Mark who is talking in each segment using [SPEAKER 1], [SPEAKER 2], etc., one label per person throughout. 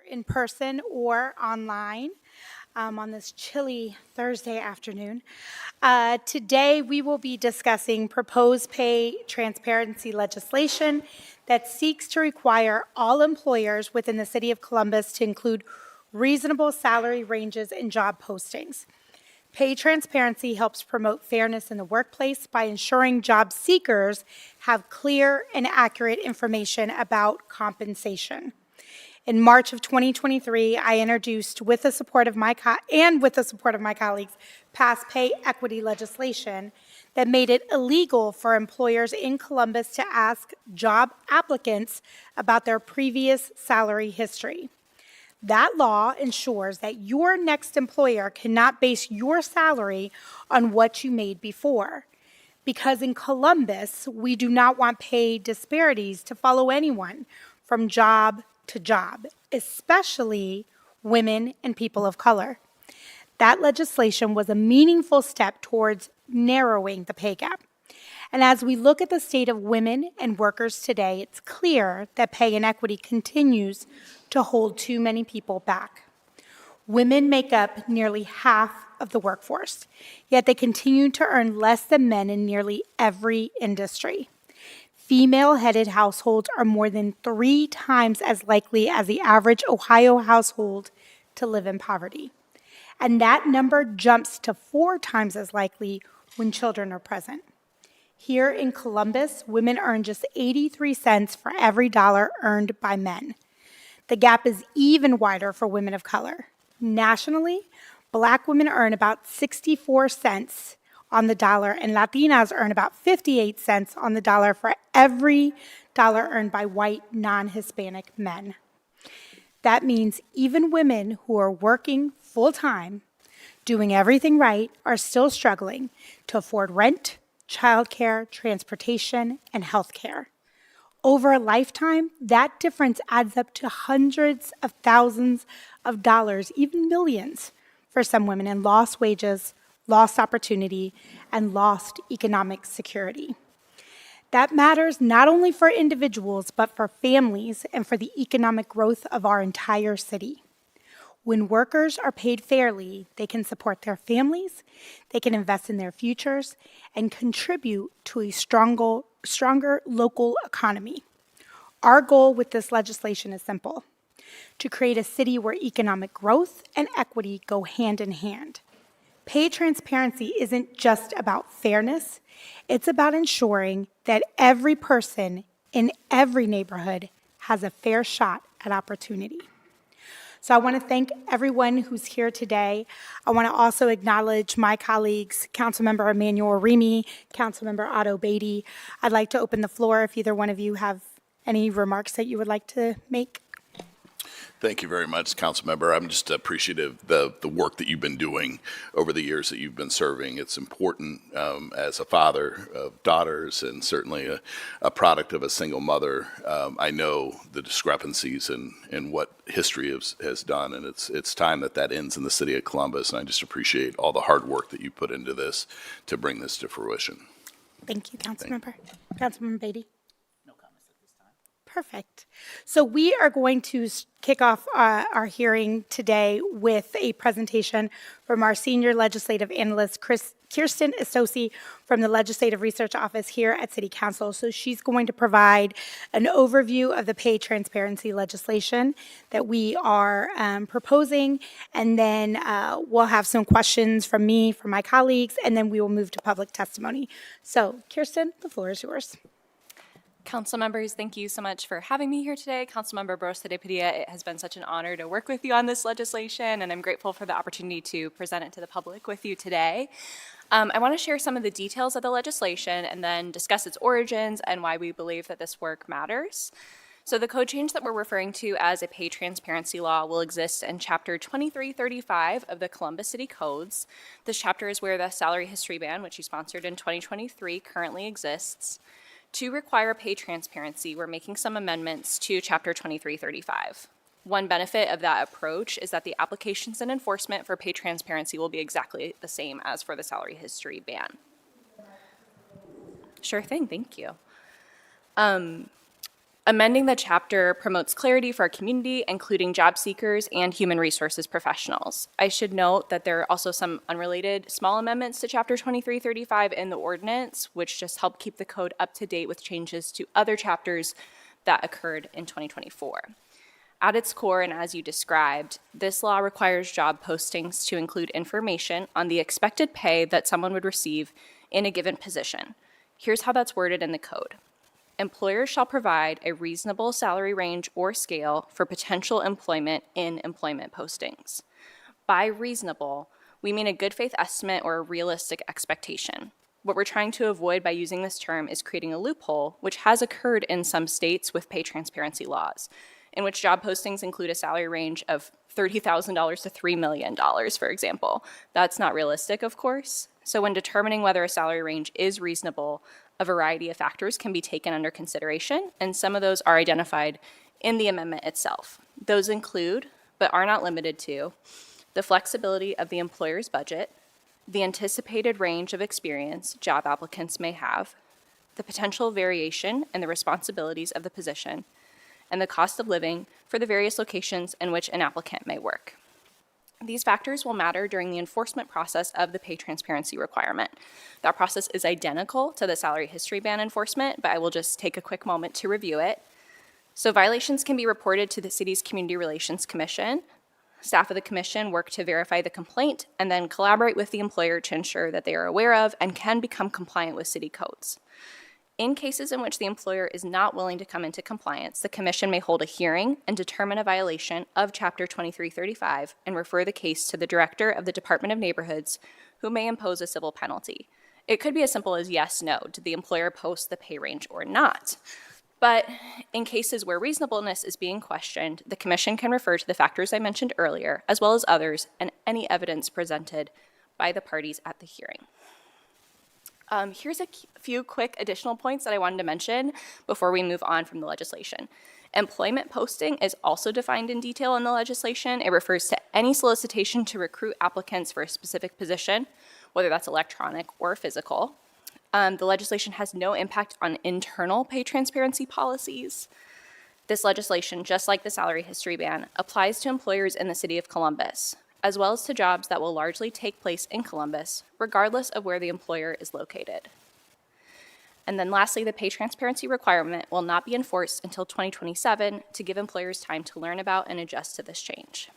[SPEAKER 1] in person or online on this chilly Thursday afternoon. Today, we will be discussing proposed pay transparency legislation that seeks to require all employers within the City of Columbus to include reasonable salary ranges in job postings. Pay transparency helps promote fairness in the workplace by ensuring job seekers have clear and accurate information about compensation. In March of 2023, I introduced, with the support of my colleagues, passed pay equity legislation that made it illegal for employers in Columbus to ask job applicants about their previous salary history. That law ensures that your next employer cannot base your salary on what you made before. Because in Columbus, we do not want pay disparities to follow anyone from job to job, especially women and people of color. That legislation was a meaningful step towards narrowing the pay gap. And as we look at the state of women and workers today, it's clear that pay inequity continues to hold too many people back. Women make up nearly half of the workforce, yet they continue to earn less than men in nearly every industry. Female-headed households are more than 3 times as likely as the average Ohio household to live in poverty. And that number jumps to 4 times as likely when children are present. Here in Columbus, women earn just 83 cents for every dollar earned by men. The gap is even wider for women of color. Nationally, Black women earn about 64 cents on the dollar, and Latinas earn about 58 cents on the dollar for every dollar earned by white, non-Hispanic men. That means even women who are working full-time, doing everything right, are still struggling to afford rent, childcare, transportation, and health care. Over a lifetime, that difference adds up to hundreds of thousands of dollars, even millions, for some women in lost wages, lost opportunity, and lost economic security. That matters not only for individuals, but for families and for the economic growth of our entire city. When workers are paid fairly, they can support their families, they can invest in their futures, and contribute to a stronger local economy. Our goal with this legislation is simple: to create a city where economic growth and equity go hand in hand. Pay transparency isn't just about fairness, it's about ensuring that every person in every neighborhood has a fair shot at opportunity. So I want to thank everyone who's here today. I want to also acknowledge my colleagues, Councilmember Emmanuel Remy, Councilmember Otto Beatty. I'd like to open the floor if either one of you have any remarks that you would like to make.
[SPEAKER 2] Thank you very much, Councilmember. I'm just appreciative of the work that you've been doing over the years that you've been serving. It's important as a father of daughters and certainly a product of a single mother. I know the discrepancies in what history has done, and it's time that ends in the city of Columbus, and I just appreciate all the hard work that you put into this to bring this to fruition.
[SPEAKER 1] Thank you, Councilmember. Councilmember Beatty. Perfect. So we are going to kick off our hearing today with a presentation from our senior legislative analyst, Kirsten Asosi, from the Legislative Research Office here at City Council. So she's going to provide an overview of the pay transparency legislation that we are proposing, and then we'll have some questions from me, from my colleagues, and then we will move to public testimony. So Kirsten, the floor is yours.
[SPEAKER 3] Council members, thank you so much for having me here today. Councilmember Barroso de Padilla, it has been such an honor to work with you on this legislation, and I'm grateful for the opportunity to present it to the public with you today. I want to share some of the details of the legislation and then discuss its origins and why we believe that this work matters. So the code change that we're referring to as a pay transparency law will exist in Chapter 2335 of the Columbus City Codes. This chapter is where the salary history ban, which you sponsored in 2023, currently exists. To require pay transparency, we're making some amendments to Chapter 2335. One benefit of that approach is that the applications and enforcement for pay transparency will be exactly the same as for the salary history ban. Sure thing, thank you. Amending the chapter promotes clarity for our community, including job seekers and human resources professionals. I should note that there are also some unrelated small amendments to Chapter 2335 in the ordinance, which just help keep the code up to date with changes to other chapters that occurred in 2024. At its core, and as you described, this law requires job postings to include information on the expected pay that someone would receive in a given position. Here's how that's worded in the code. Employers shall provide a reasonable salary range or scale for potential employment in employment postings. By reasonable, we mean a good faith estimate or a realistic expectation. What we're trying to avoid by using this term is creating a loophole, which has occurred in some states with pay transparency laws, in which job postings include a salary range of $30,000 to $3 million, for example. That's not realistic, of course. So when determining whether a salary range is reasonable, a variety of factors can be taken under consideration, and some of those are identified in the amendment itself. Those include, but are not limited to, the flexibility of the employer's budget, the anticipated range of experience job applicants may have, the potential variation in the responsibilities of the position, and the cost of living for the various locations in which an applicant may work. These factors will matter during the enforcement process of the pay transparency requirement. That process is identical to the salary history ban enforcement, but I will just take a quick moment to review it. So violations can be reported to the city's Community Relations Commission. Staff of the commission work to verify the complaint and then collaborate with the employer to ensure that they are aware of and can become compliant with city codes. In cases in which the employer is not willing to come into compliance, the commission may hold a hearing and determine a violation of Chapter 2335 and refer the case to the director of the Department of Neighborhoods, who may impose a civil penalty. It could be as simple as yes, no, did the employer post the pay range or not? But in cases where reasonableness is being questioned, the commission can refer to the factors I mentioned earlier, as well as others, and any evidence presented by the parties at the hearing. Here's a few quick additional points that I wanted to mention before we move on from the legislation. Employment posting is also defined in detail in the legislation. It refers to any solicitation to recruit applicants for a specific position, whether that's electronic or physical. The legislation has no impact on internal pay transparency policies. This legislation, just like the salary history ban, applies to employers in the city of Columbus, as well as to jobs that will largely take place in Columbus, regardless of where the employer is located. And then lastly, the pay transparency requirement will not be enforced until 2027 to give employers time to learn about and adjust to this change.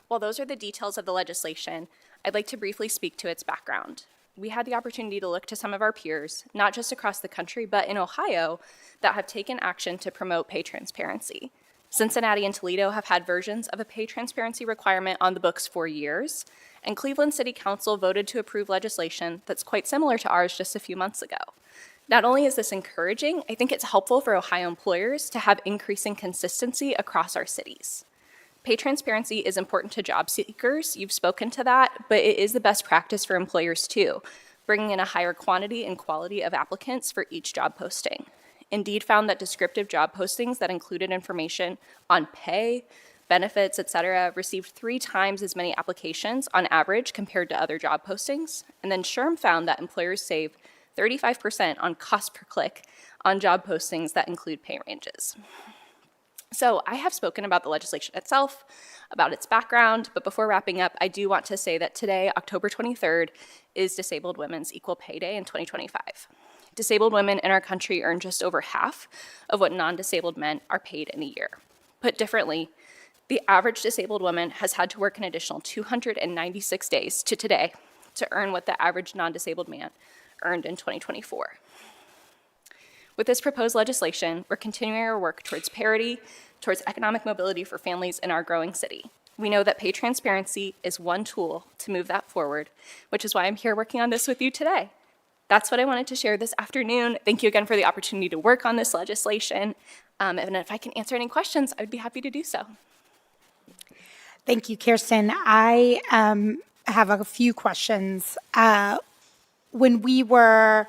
[SPEAKER 3] While those are the details of the legislation, I'd like to briefly speak to its background. We had the opportunity to look to some of our peers, not just across the country, but in Ohio, that have taken action to promote pay transparency. Cincinnati and Toledo have had versions of a pay transparency requirement on the books for years, and Cleveland City Council voted to approve legislation that's quite similar to ours just a few months ago. Not only is this encouraging, I think it's helpful for Ohio employers to have increasing consistency across our cities. Pay transparency is important to job seekers, you've spoken to that, but it is the best practice for employers too, bringing in a higher quantity and quality of applicants for each job posting. Indeed found that descriptive job postings that included information on pay, benefits, etc., received 3 times as many applications on average compared to other job postings. And then SHRM found that employers save 35% on cost per click on job postings that include pay ranges. So I have spoken about the legislation itself, about its background, but before wrapping up, I do want to say that today, October 23rd, is Disabled Women's Equal Pay Day in 2025. Disabled women in our country earn just over half of what non-disabled men are paid in a year. Put differently, the average disabled woman has had to work an additional 296 days to today to earn what the average non-disabled man earned in 2024. With this proposed legislation, we're continuing our work towards parity, towards economic mobility for families in our growing city. We know that pay transparency is one tool to move that forward, which is why I'm here working on this with you today. That's what I wanted to share this afternoon. Thank you again for the opportunity to work on this legislation. And if I can answer any questions, I would be happy to do so.
[SPEAKER 1] Thank you, Kirsten. I have a few questions. When we were,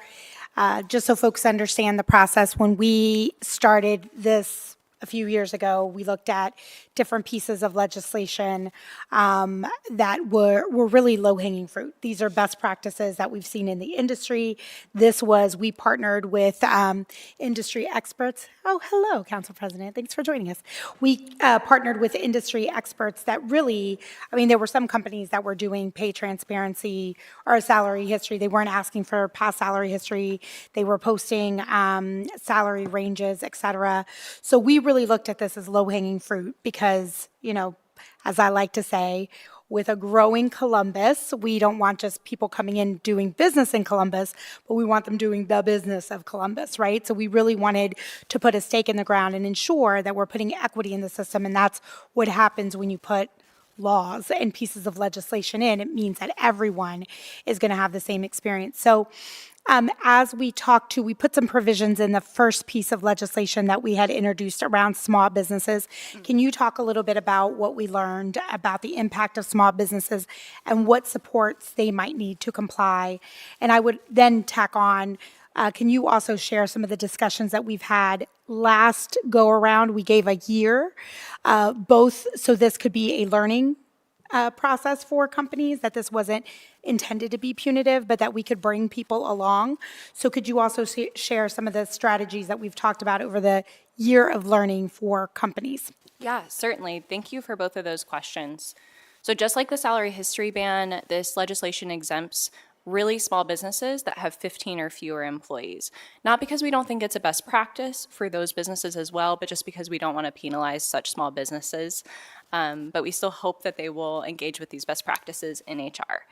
[SPEAKER 1] just so folks understand the process, when we started this a few years ago, we looked at different pieces of legislation that were really low-hanging fruit. These are best practices that we've seen in the industry. We partnered with industry experts. Oh, hello, Council President. Thanks for joining us. We partnered with industry experts that really, there were some companies that were doing pay transparency or salary history. They weren't asking for past salary history. They were posting salary ranges, et cetera. So we really looked at this as low-hanging fruit because, as I like to say, with a growing Columbus, we don't want just people coming in doing business in Columbus, but we want them doing the business of Columbus, right? So we really wanted to put a stake in the ground and ensure that we're putting equity in the system, and that's what happens when you put laws and pieces of legislation in. It means that everyone is going to have the same experience. So as we put some provisions in the first piece of legislation that we had introduced around small businesses. Can you talk a little bit about what we learned about the impact of small businesses and what supports they might need to comply? And I would then tack on, can you also share some of the discussions that we've had last go around? We gave a year, both so this could be a learning process for companies, that this wasn't intended to be punitive, but that we could bring people along. So could you also share some of the strategies that we've talked about over the year of learning for companies?
[SPEAKER 3] Yeah, certainly. Thank you for both of those questions. So just like the salary history ban, this legislation exempts really small businesses that have 15 or fewer employees. Not because we don't think it's a best practice for those businesses as well, but just because we don't want to penalize such small businesses. But we still hope that they will engage with these best practices in HR.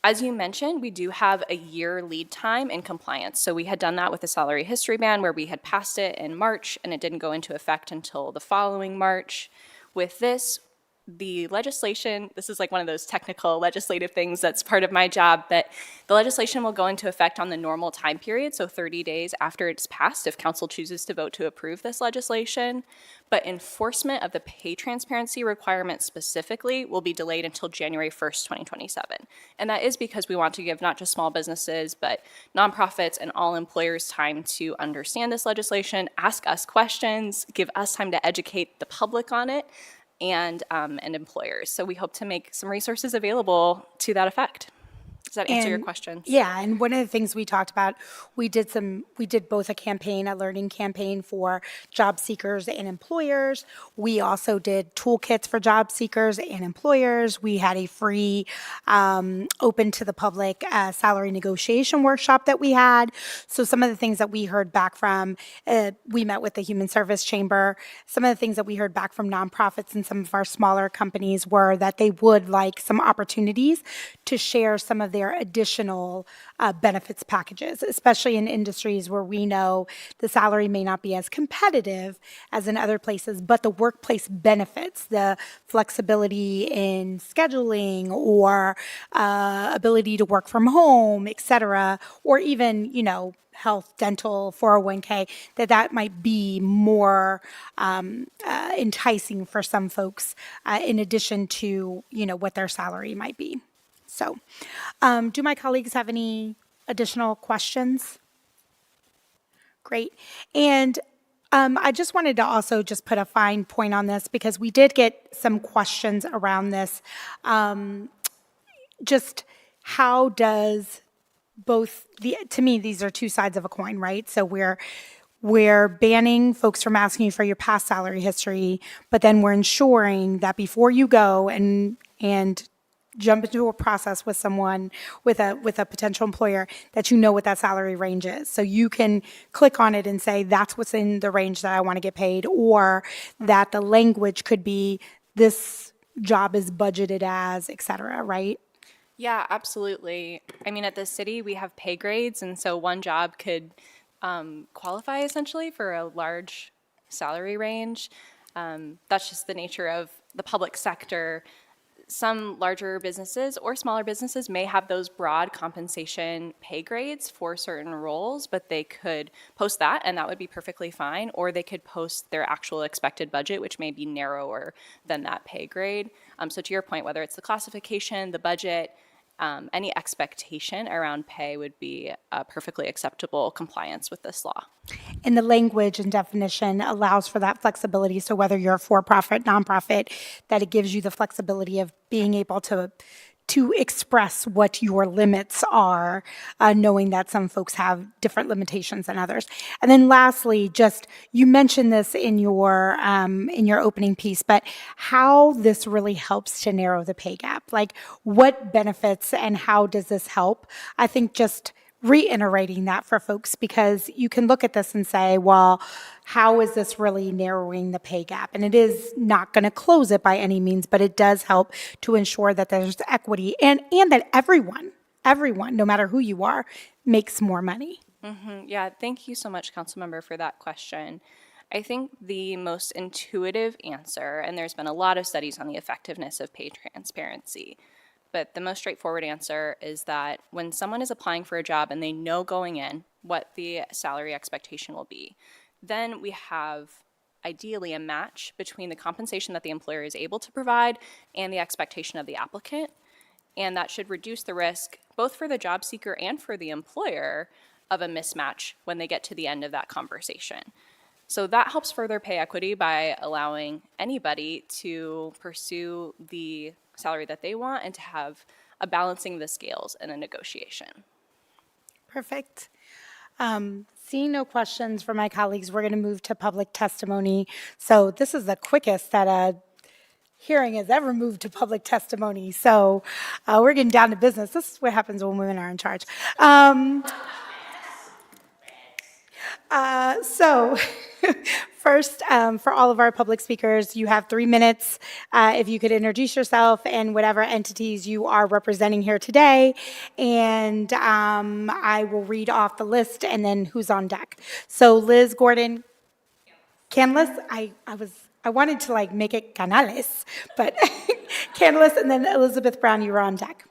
[SPEAKER 3] As you mentioned, we do have a year lead time in compliance. So we had done that with the salary history ban where we had passed it in March and it didn't go into effect until the following March. With this, the legislation, this is like one of those technical legislative things that's part of my job, but the legislation will go into effect on the normal time period, so 30 days after it's passed if council chooses to vote to approve this legislation. But enforcement of the pay transparency requirement specifically will be delayed until January 1st, 2027. And that is because we want to give not just small businesses, but nonprofits and all employers time to understand this legislation, ask us questions, give us time to educate the public on it, and employers. So we hope to make some resources available to that effect. Does that answer your questions?
[SPEAKER 1] Yeah, and one of the things we talked about, we did both a learning campaign for job seekers and employers. We also did toolkits for job seekers and employers. We had a free, open to the public salary negotiation workshop that we had. So some of the things that we heard back from, we met with the Human Service Chamber. Some of the things that we heard back from nonprofits and some of our smaller companies were that they would like some opportunities to share some of their additional benefits packages, especially in industries where we know the salary may not be as competitive as in other places, but the workplace benefits, the flexibility in scheduling or ability to work from home, et cetera, or even, health, dental, 401k, that might be more enticing for some folks in addition to, what their salary might be. So, do my colleagues have any additional questions? Great. And I just wanted to also just put a fine point on this because we did get some questions around this. Just how does to me, these are two sides of a coin, right? So we're banning folks from asking you for your past salary history, but then we're ensuring that before you go and jump into a process with someone, with a potential employer, that you know what that salary range is. So you can click on it and say, that's what's in the range that I want to get paid, or that the language could be, this job is budgeted as, et cetera, right?
[SPEAKER 3] Yeah, absolutely. I mean, at the city, we have pay grades, and so one job could qualify essentially for a large salary range. That's just the nature of the public sector. Some larger businesses or smaller businesses may have those broad compensation pay grades for certain roles, but they could post that and that would be perfectly fine, or they could post their actual expected budget, which may be narrower than that pay grade. So to your point, whether it's the classification, the budget, any expectation around pay would be a perfectly acceptable compliance with this law.
[SPEAKER 1] And the language and definition allows for that flexibility. So whether you're a for-profit, nonprofit, that it gives you the flexibility of being able to express what your limits are, knowing that some folks have different limitations than others. And then lastly, just, you mentioned this in your opening piece, but how this really helps to narrow the pay gap. Like, what benefits and how does this help? I think just reiterating that for folks, because you can look at this and say, well, how is this really narrowing the pay gap? And it is not going to close it by any means, but it does help to ensure that there's equity and that everyone, no matter who you are, makes more money.
[SPEAKER 3] Yeah, thank you so much, Councilmember, for that question. I think the most intuitive answer, and there's been a lot of studies on the effectiveness of pay transparency, but the most straightforward answer is that when someone is applying for a job and they know going in what the salary expectation will be, then we have ideally a match between the compensation that the employer is able to provide and the expectation of the applicant. And that should reduce the risk, both for the job seeker and for the employer, of a mismatch when they get to the end of that conversation. So that helps further pay equity by allowing anybody to pursue the salary that they want and to have a balancing the scales in a negotiation.
[SPEAKER 1] Perfect. Seeing no questions from my colleagues, we're going to move to public testimony. So this is the quickest that a hearing has ever moved to public testimony. So we're getting down to business. This is what happens when women are in charge. So first, for all of our public speakers, you have 3 minutes. If you could introduce yourself and whatever entities you are representing here today, and I will read off the list and then who's on deck. So Liz Gordon, Canlis, I wanted to like make it Canales, but Canlis, and then Elizabeth Brown, you were on deck.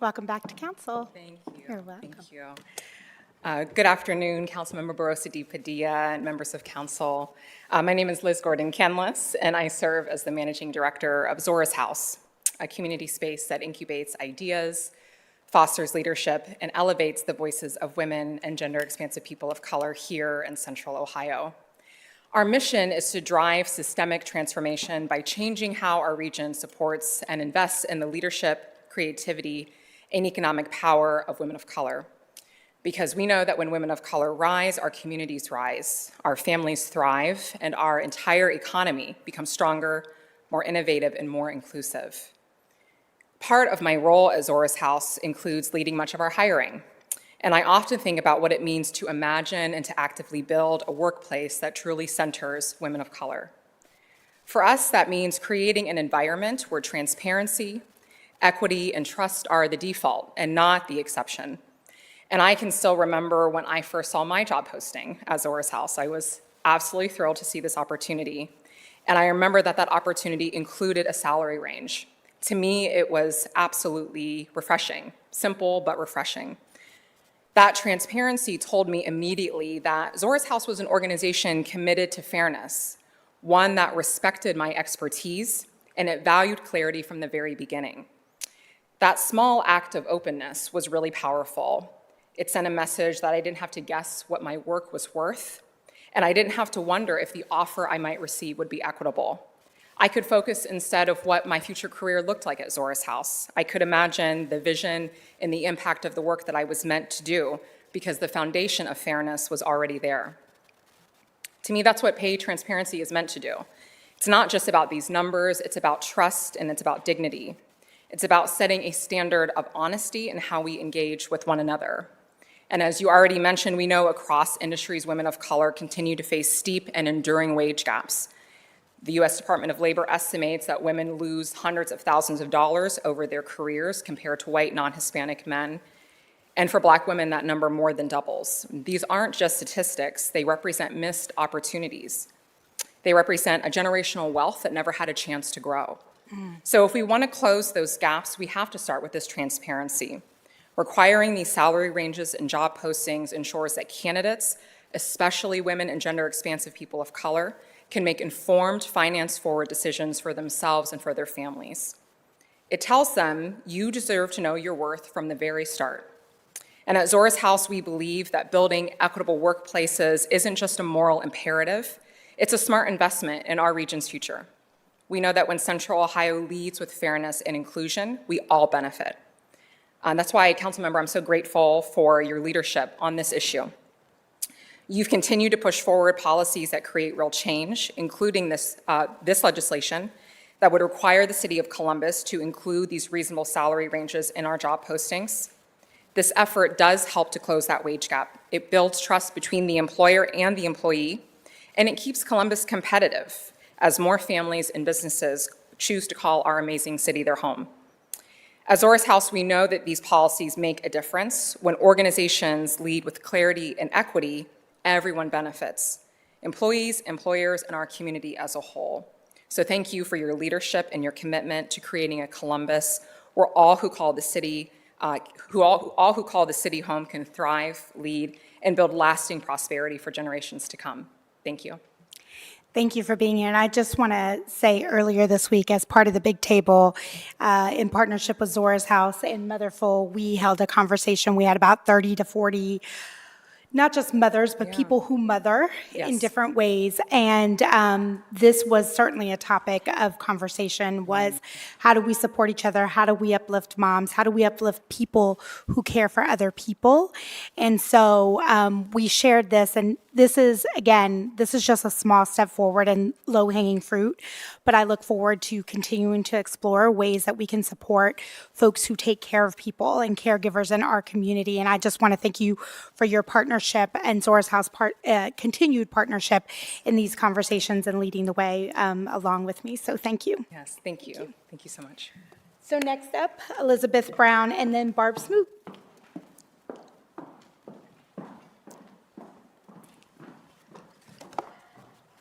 [SPEAKER 1] Welcome back to council.
[SPEAKER 4] Thank you.
[SPEAKER 1] You're welcome.
[SPEAKER 4] Thank you. Good afternoon, Councilmember Barroso de Padilla and members of council. My name is Liz Gordon-Kenlis, and I serve as the managing director of Zora's House, a community space that incubates ideas, fosters leadership, and elevates the voices of women and gender-expansive people of color here in Central Ohio. Our mission is to drive systemic transformation by changing how our region supports and invests in the leadership, creativity, and economic power of women of color. Because we know that when women of color rise, our communities rise, our families thrive, and our entire economy becomes stronger, more innovative, and more inclusive. Part of my role at Zora's House includes leading much of our hiring. And I often think about what it means to imagine and to actively build a workplace that truly centers women of color. For us, that means creating an environment where transparency, equity, and trust are the default and not the exception. And I can still remember when I first saw my job posting at Zora's House. I was absolutely thrilled to see this opportunity. And I remember that that opportunity included a salary range. To me, it was absolutely refreshing, simple but refreshing. That transparency told me immediately that Zora's House was an organization committed to fairness, one that respected my expertise, and it valued clarity from the very beginning. That small act of openness was really powerful. It sent a message that I didn't have to guess what my work was worth, and I didn't have to wonder if the offer I might receive would be equitable. I could focus instead of what my future career looked like at Zora's House. I could imagine the vision and the impact of the work that I was meant to do because the foundation of fairness was already there. To me, that's what pay transparency is meant to do. It's not just about these numbers, it's about trust and it's about dignity. It's about setting a standard of honesty in how we engage with one another. And as you already mentioned, we know across industries, women of color continue to face steep and enduring wage gaps. The U.S. Department of Labor estimates that women lose hundreds of thousands of dollars over their careers compared to white non-Hispanic men. And for Black women, that number more than doubles. These aren't just statistics, they represent missed opportunities. They represent a generational wealth that never had a chance to grow. So if we want to close those gaps, we have to start with this transparency. Requiring these salary ranges and job postings ensures that candidates especially women and gender-expansive people of color, can make informed, finance-forward decisions for themselves and for their families. It tells them you deserve to know your worth from the very start. And at Zora's House, we believe that building equitable workplaces isn't just a moral imperative, it's a smart investment in our region's future. We know that when Central Ohio leads with fairness and inclusion, we all benefit. That's why, Councilmember, I'm so grateful for your leadership on this issue. You've continued to push forward policies that create real change, including this legislation that would require the City of Columbus to include these reasonable salary ranges in our job postings. This effort does help to close that wage gap. It builds trust between the employer and the employee, and it keeps Columbus competitive as more families and businesses choose to call our amazing city their home. At Zora's House, we know that these policies make a difference. When organizations lead with clarity and equity, everyone benefits: employees, employers, and our community as a whole. So thank you for your leadership and your commitment to creating a Columbus where all who call the city home can thrive, lead, and build lasting prosperity for generations to come. Thank you.
[SPEAKER 1] Thank you for being here. And I just want to say earlier this week, as part of the Big Table, in partnership with Zora's House and Motherful, we held a conversation. We had about 30 to 40 not just mothers, but people who mother in different ways. And this was certainly a topic of conversation, was how do we support each other? How do we uplift moms? How do we uplift people who care for other people? And so we shared this, and this is just a small step forward and low-hanging fruit, but I look forward to continuing to explore ways that we can support folks who take care of people and caregivers in our community. And I just want to thank you for your partnership and Zora's House continued partnership in these conversations and leading the way along with me. So thank you.
[SPEAKER 4] Yes, thank you. Thank you so much.
[SPEAKER 1] So next up, Elizabeth Brown, and then Barb Smoot.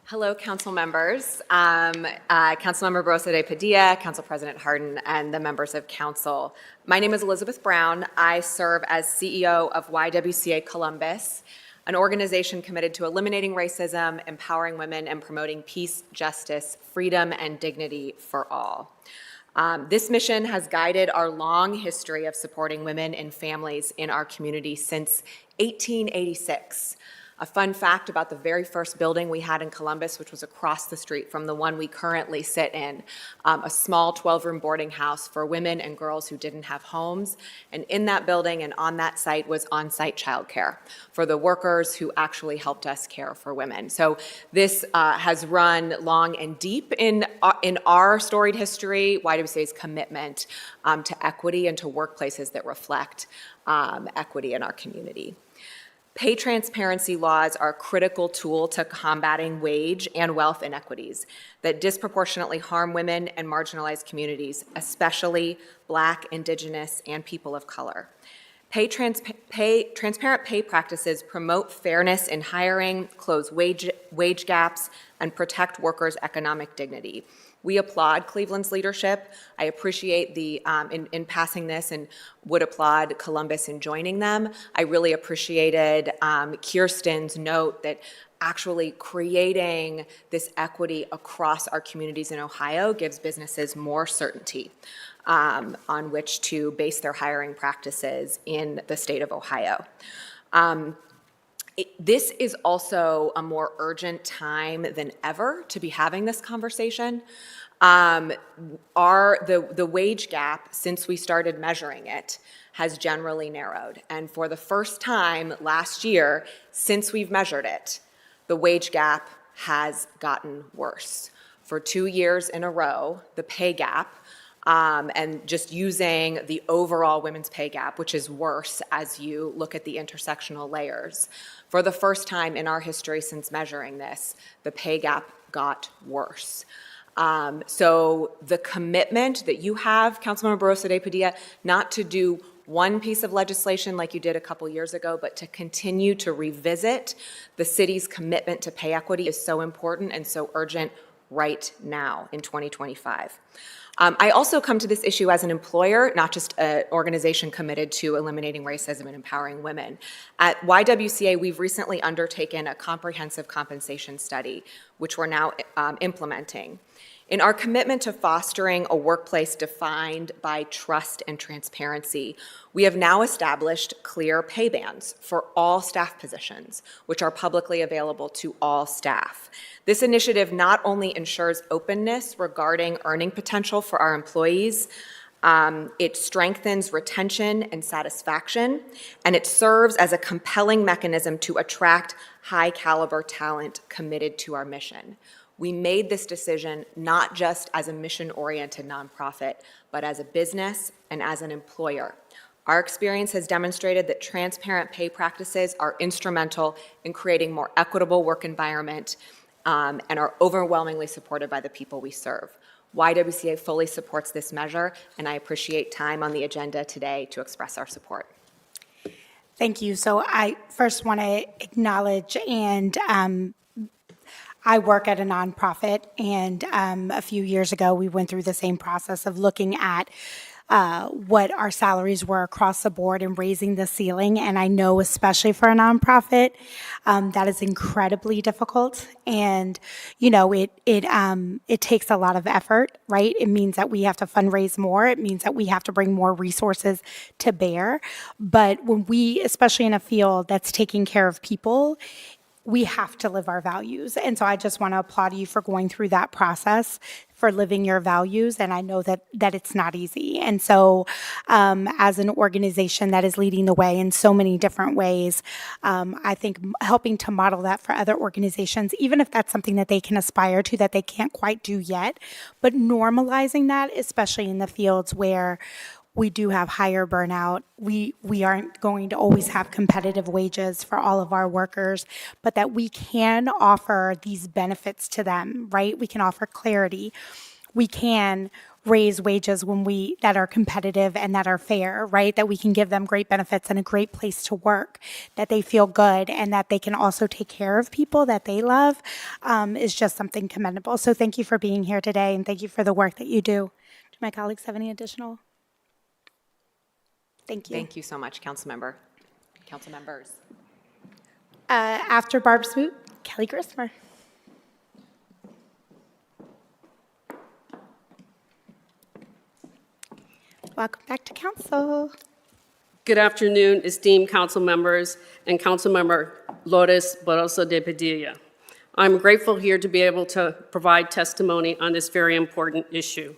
[SPEAKER 5] Hello, council members. Councilmember Barroso de Padilla, Council President Hardin, and the members of council. My name is Elizabeth Brown. I serve as CEO of YWCA Columbus, an organization committed to eliminating racism, empowering women, and promoting peace, justice, freedom, and dignity for all. This mission has guided our long history of supporting women and families in our community since 1886. A fun fact about the very first building we had in Columbus, which was across the street from the one we currently sit in, a small 12-room boarding house for women and girls who didn't have homes. And in that building and on that site was on-site childcare for the workers who actually helped us care for women. So this has run long and deep in our storied history, YWCA's commitment to equity and to workplaces that reflect equity in our community. Pay transparency laws are a critical tool to combating wage and wealth inequities that disproportionately harm women and marginalized communities, especially Black, Indigenous, and people of color. Transparent pay practices promote fairness in hiring, close wage gaps, and protect workers' economic dignity. We applaud Cleveland's leadership. I appreciate in passing this and would applaud Columbus in joining them. I really appreciated Kirsten's note that actually creating this equity across our communities in Ohio gives businesses more certainty on which to base their hiring practices in the state of Ohio. This is also a more urgent time than ever to be having this conversation. The wage gap, since we started measuring it, has generally narrowed. And for the first time last year, since we've measured it, the wage gap has gotten worse. For 2 years in a row, the pay gap, and just using the overall women's pay gap, which is worse as you look at the intersectional layers. For the first time in our history since measuring this, the pay gap got worse. So the commitment that you have, Councilmember Barroso de Padilla, not to do one piece of legislation like you did a couple years ago, but to continue to revisit the city's commitment to pay equity is so important and so urgent right now in 2025. I also come to this issue as an employer, not just an organization committed to eliminating racism and empowering women. At YWCA, we've recently undertaken a comprehensive compensation study, which we're now implementing. In our commitment to fostering a workplace defined by trust and transparency, we have now established clear pay bands for all staff positions, which are publicly available to all staff. This initiative not only ensures openness regarding earning potential for our employees, it strengthens retention and satisfaction, and it serves as a compelling mechanism to attract high-caliber talent committed to our mission. We made this decision not just as a mission-oriented nonprofit, but as a business and as an employer. Our experience has demonstrated that transparent pay practices are instrumental in creating more equitable work environment and are overwhelmingly supported by the people we serve. YWCA fully supports this measure, and I appreciate time on the agenda today to express our support.
[SPEAKER 1] Thank you. So I first want to acknowledge and I work at a nonprofit, and a few years ago, we went through the same process of looking at what our salaries were across the board and raising the ceiling. And I know, especially for a nonprofit, that is incredibly difficult. And you know, it takes a lot of effort, right? It means that we have to fundraise more. It means that we have to bring more resources to bear. But when we, especially in a field that's taking care of people, we have to live our values. And so I just want to applaud you for going through that process, for living your values. And I know that it's not easy. And so as an organization that is leading the way in so many different ways, I think helping to model that for other organizations, even if that's something that they can aspire to, that they can't quite do yet, but normalizing that, especially in the fields where we do have higher burnout. We aren't going to always have competitive wages for all of our workers, but that we can offer these benefits to them, right? We can offer clarity. We can raise wages that are competitive and that are fair, right? That we can give them great benefits and a great place to work, that they feel good, and that they can also take care of people that they love is just something commendable. So thank you for being here today, and thank you for the work that you do. Do my colleagues have any additional? Thank you.
[SPEAKER 5] Thank you so much, Councilmember. Council members.
[SPEAKER 1] After Barb Smoot, Kelly Grismer. Welcome back to council.
[SPEAKER 6] Good afternoon, esteemed council members and Councilmember Lourdes Barroso de Padilla. I'm grateful here to be able to provide testimony on this very important issue.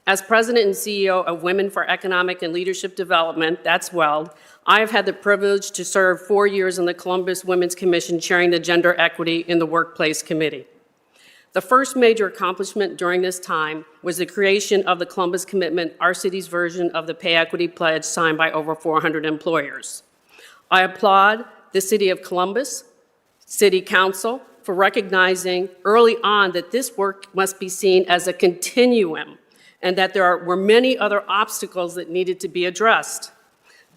[SPEAKER 6] As President and CEO of Women for Economic and Leadership Development, that's WELD, I have had the privilege to serve 4 years on the Columbus Women's Commission chairing the Gender Equity in the Workplace Committee. The first major accomplishment during this time was the creation of the Columbus Commitment, our city's version of the Pay Equity Pledge signed by over 400 employers. I applaud the City of Columbus, City Council, for recognizing early on that this work must be seen as a continuum and that there were many other obstacles that needed to be addressed.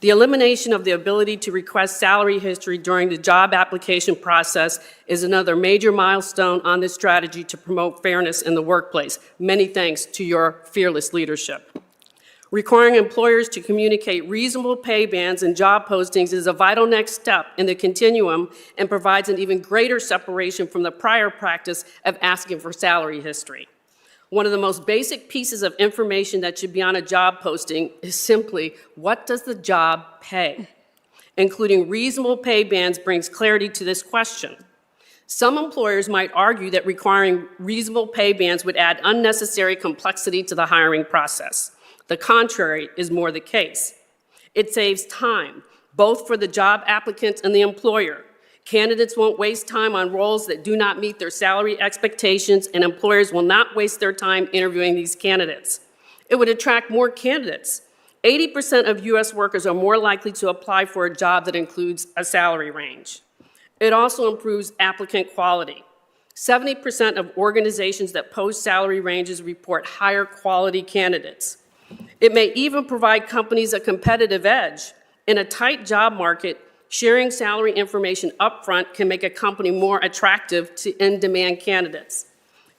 [SPEAKER 6] The elimination of the ability to request salary history during the job application process is another major milestone on this strategy to promote fairness in the workplace. Many thanks to your fearless leadership. Requiring employers to communicate reasonable pay bands and job postings is a vital next step in the continuum and provides an even greater separation from the prior practice of asking for salary history. One of the most basic pieces of information that should be on a job posting is simply, what does the job pay? Including reasonable pay bands brings clarity to this question. Some employers might argue that requiring reasonable pay bands would add unnecessary complexity to the hiring process. The contrary is more the case. It saves time, both for the job applicant and the employer. Candidates won't waste time on roles that do not meet their salary expectations, and employers will not waste their time interviewing these candidates. It would attract more candidates. 80% of U.S. workers are more likely to apply for a job that includes a salary range. It also improves applicant quality. 70% of organizations that post salary ranges report higher quality candidates. It may even provide companies a competitive edge. In a tight job market, sharing salary information upfront can make a company more attractive to in-demand candidates.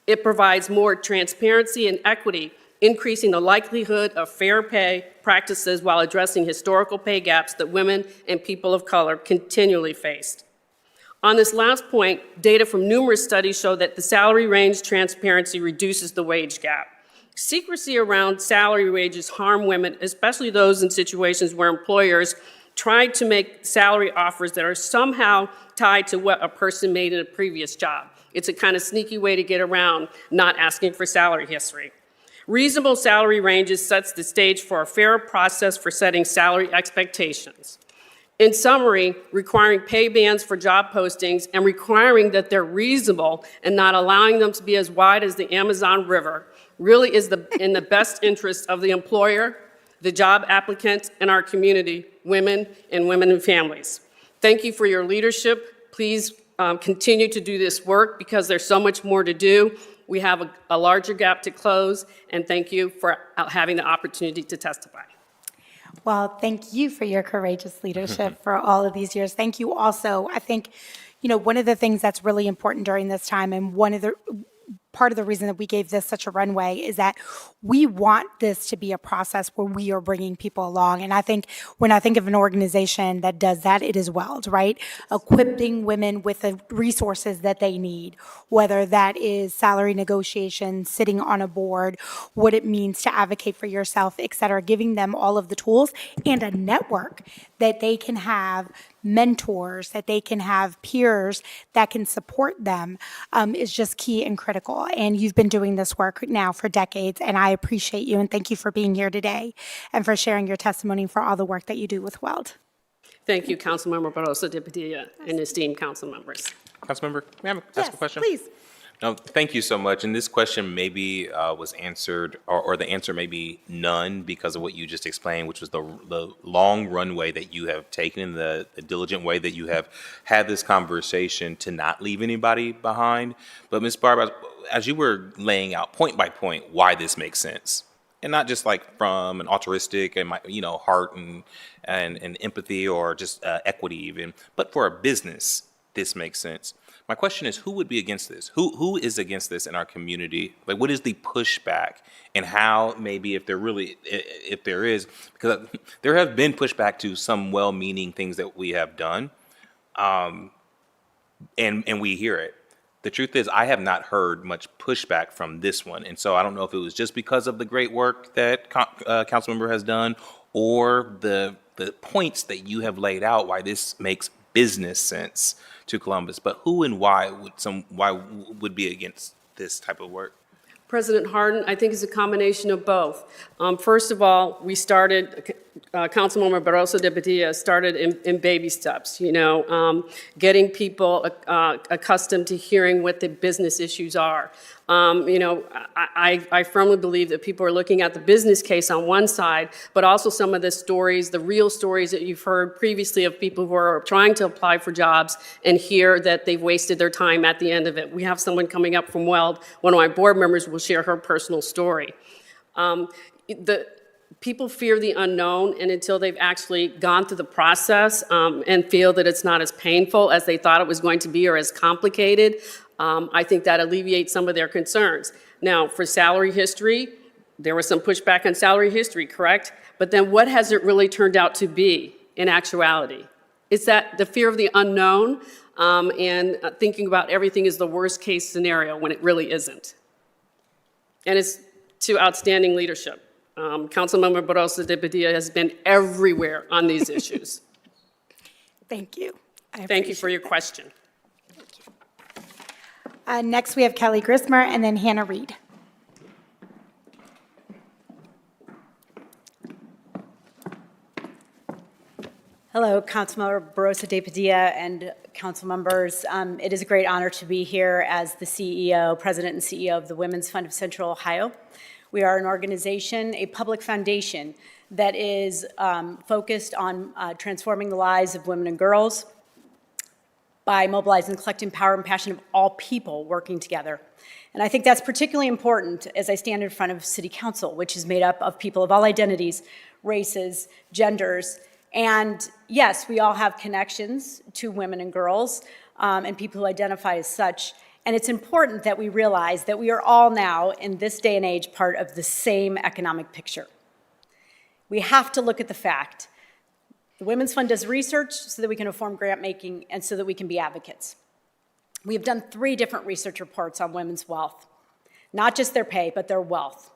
[SPEAKER 6] It provides more transparency and equity increasing the likelihood of fair pay practices while addressing historical pay gaps that women and people of color continually faced. On this last point, data from numerous studies show that the salary range transparency reduces the wage gap. Secrecy around salary wages harm women, especially those in situations where employers try to make salary offers that are somehow tied to what a person made in a previous job. It's a kind of sneaky way to get around not asking for salary history. Reasonable salary ranges sets the stage for a fairer process for setting salary expectations. In summary, requiring pay bands for job postings and requiring that they're reasonable and not allowing them to be as wide as the Amazon River really is in the best interest of the employer, the job applicant, and our community, women and families. Thank you for your leadership. Please continue to do this work because there's so much more to do. We have a larger gap to close, and thank you for having the opportunity to testify.
[SPEAKER 1] Well, thank you for your courageous leadership for all of these years. Thank you also. I think, one of the things that's really important during this time, and part of the reason that we gave this such a runway is that we want this to be a process where we are bringing people along. And I think when I think of an organization that does that, it is WELD, right? Equipping women with the resources that they need, whether that is salary negotiations, sitting on a board, what it means to advocate for yourself, et cetera, giving them all of the tools and a network that they can have mentors, that they can have peers that can support them is just key and critical. And you've been doing this work now for decades, and I appreciate you and thank you for being here today and for sharing your testimony for all the work that you do with WELD.
[SPEAKER 6] Thank you, Councilmember Barroso de Padilla and esteemed council members.
[SPEAKER 7] Councilmember, may I ask a question?
[SPEAKER 1] Please.
[SPEAKER 7] No, thank you so much. And this question maybe was answered, or the answer may be none because of what you just explained, which was the long runway that you have taken, the diligent way that you have had this conversation to not leave anybody behind. But Ms. Barb, as you were laying out point by point why this makes sense, and not just like from an altruistic and heart and empathy or just equity even, but for a business, this makes sense. My question is, who would be against this? Who is against this in our community? Like, what is the pushback, and how maybe if there is, because there have been pushback to some well-meaning things that we have done, and we hear it. The truth is, I have not heard much pushback from this one, and so I don't know if it was just because of the great work that Councilmember has done, or the points that you have laid out why this makes business sense to Columbus, but who and why would be against this type of work?
[SPEAKER 6] President Hardin, I think it's a combination of both. First of all, we started, Councilmember Barroso de Padilla started in baby steps, getting people accustomed to hearing what the business issues are. I firmly believe that people are looking at the business case on one side, but also some of the stories, the real stories that you've heard previously of people who are trying to apply for jobs and hear that they've wasted their time at the end of it. We have someone coming up from WELD. One of my board members will share her personal story. People fear the unknown, and until they've actually gone through the process and feel that it's not as painful as they thought it was going to be or as complicated, I think that alleviates some of their concerns. Now, for salary history, there was some pushback on salary history, correct? But then what has it really turned out to be in actuality? It's that the fear of the unknown and thinking about everything is the worst case scenario when it really isn't. And it's to outstanding leadership. Councilmember Barroso de Padilla has been everywhere on these issues.
[SPEAKER 1] Thank you.
[SPEAKER 6] Thank you for your question.
[SPEAKER 1] Next, we have Kelly Grismer and then Hannah Reed.
[SPEAKER 8] Hello, Councilmember Barroso de Padilla and council members. It is a great honor to be here as the CEO, President and CEO of the Women's Fund of Central Ohio. We are an organization, a public foundation that is focused on transforming the lives of women and girls by mobilizing the collective power and passion of all people working together. And I think that's particularly important as I stand in front of City Council, which is made up of people of all identities, races, genders, and yes, we all have connections to women and girls and people who identify as such. And it's important that we realize that we are all now, in this day and age, part of the same economic picture. We have to look at the fact the Women's Fund does research so that we can inform grant making and so that we can be advocates. We have done 3 different research reports on women's wealth, not just their pay, but their wealth.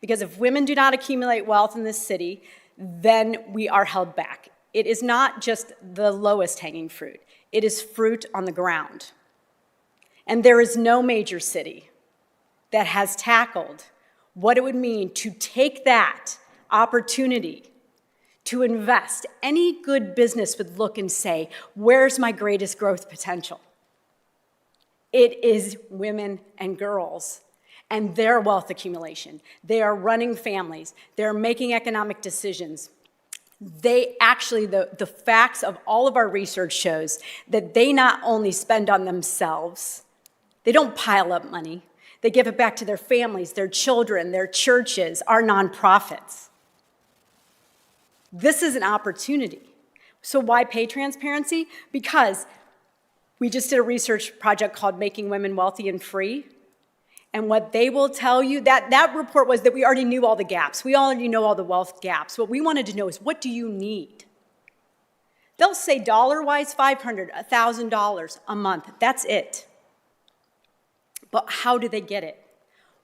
[SPEAKER 8] Because if women do not accumulate wealth in this city, then we are held back. It is not just the lowest hanging fruit. It is fruit on the ground. And there is no major city that has tackled what it would mean to take that opportunity to invest. Any good business would look and say, where's my greatest growth potential? It is women and girls and their wealth accumulation. They are running families. They're making economic decisions. They actually, the facts of all of our research shows that they not only spend on themselves, they don't pile up money. They give it back to their families, their children, their churches, our nonprofits. This is an opportunity. So why pay transparency? Because we just did a research project called Making Women Wealthy and Free. And what they will tell you, that report was that we already knew all the gaps. We already know all the wealth gaps. What we wanted to know is, what do you need? They'll say dollar-wise, $500, $1,000 a month. That's it. But how do they get it?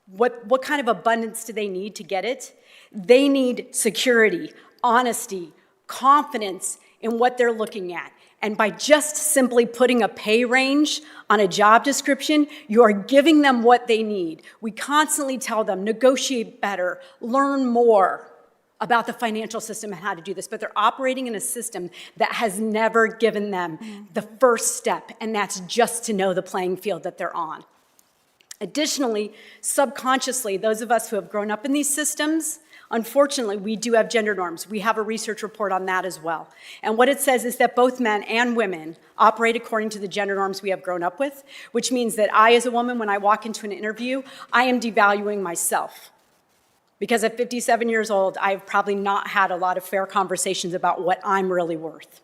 [SPEAKER 8] What kind of abundance do they need to get it? They need security, honesty, confidence in what they're looking at. And by just simply putting a pay range on a job description, you are giving them what they need. We constantly tell them, negotiate better, learn more about the financial system and how to do this, but they're operating in a system that has never given them the first step, and that's just to know the playing field that they're on. Additionally, subconsciously, those of us who have grown up in these systems, unfortunately, we do have gender norms. We have a research report on that as well. And what it says is that both men and women operate according to the gender norms we have grown up with, which means that I, as a woman, when I walk into an interview, I am devaluing myself. Because at 57 years old, I've probably not had a lot of fair conversations about what I'm really worth.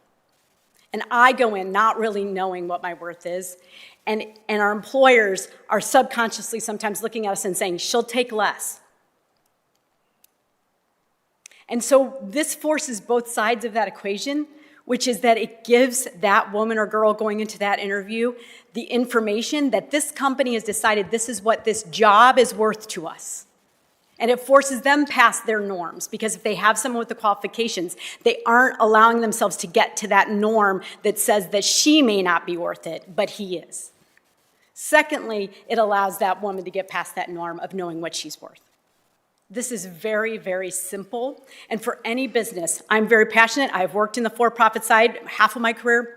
[SPEAKER 8] And I go in not really knowing what my worth is. And our employers are subconsciously sometimes looking at us and saying, she'll take less. And so this forces both sides of that equation, which is that it gives that woman or girl going into that interview the information that this company has decided this is what this job is worth to us. And it forces them past their norms, because if they have someone with the qualifications, they aren't allowing themselves to get to that norm that says that she may not be worth it, but he is. Secondly, it allows that woman to get past that norm of knowing what she's worth. This is very, very simple. And for any business, I'm very passionate. I've worked in the for-profit side half of my career,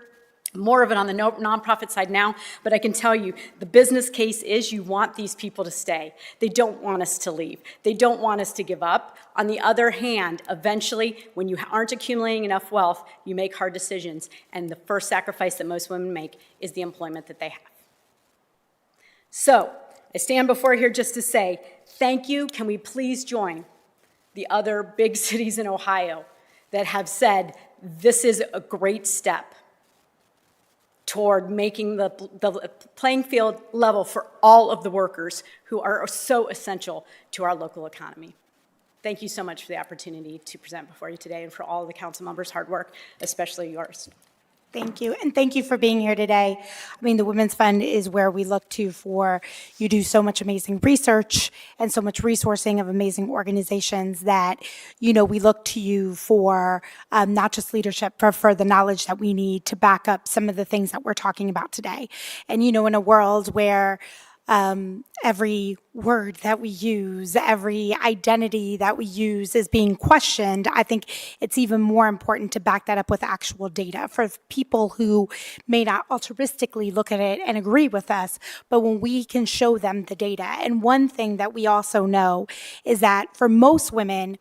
[SPEAKER 8] more of it on the nonprofit side now, but I can tell you the business case is you want these people to stay. They don't want us to leave. They don't want us to give up. On the other hand, eventually, when you aren't accumulating enough wealth, you make hard decisions, and the first sacrifice that most women make is the employment that they have. So, I stand before here just to say, thank you. Can we please join the other big cities in Ohio that have said this is a great step toward making the playing field level for all of the workers who are so essential to our local economy. Thank you so much for the opportunity to present before you today, and for all the council members' hard work, especially yours.
[SPEAKER 1] Thank you, and thank you for being here today. I mean, the Women's Fund is where we look to for, you do so much amazing research and so much resourcing of amazing organizations that, you know, we look to you for not just leadership, but for the knowledge that we need to back up some of the things that we're talking about today. And, you know, in a world where every word that we use, every identity that we use is being questioned, I think it's even more important to back that up with actual data for people who may not altruistically look at it and agree with us, but when we can show them the data. And one thing that we also know is that for most women,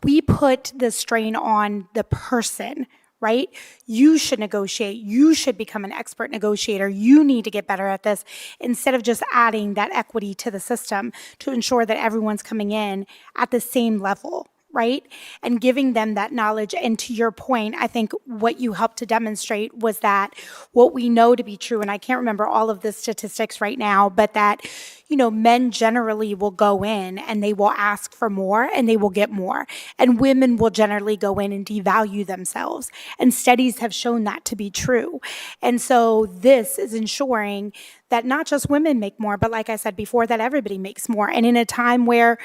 [SPEAKER 1] we put the strain on the person, right? You should negotiate. You should become an expert negotiator. You need to get better at this, instead of just adding that equity to the system to ensure that everyone's coming in at the same level, right? And giving them that knowledge. And to your point, I think what you helped to demonstrate was that what we know to be true, and I can't remember all of the statistics right now, but that, men generally will go in and they will ask for more and they will get more. And women will generally go in and devalue themselves. And studies have shown that to be true. And so this is ensuring that not just women make more, but like I said before, that everybody makes more. And in a time where,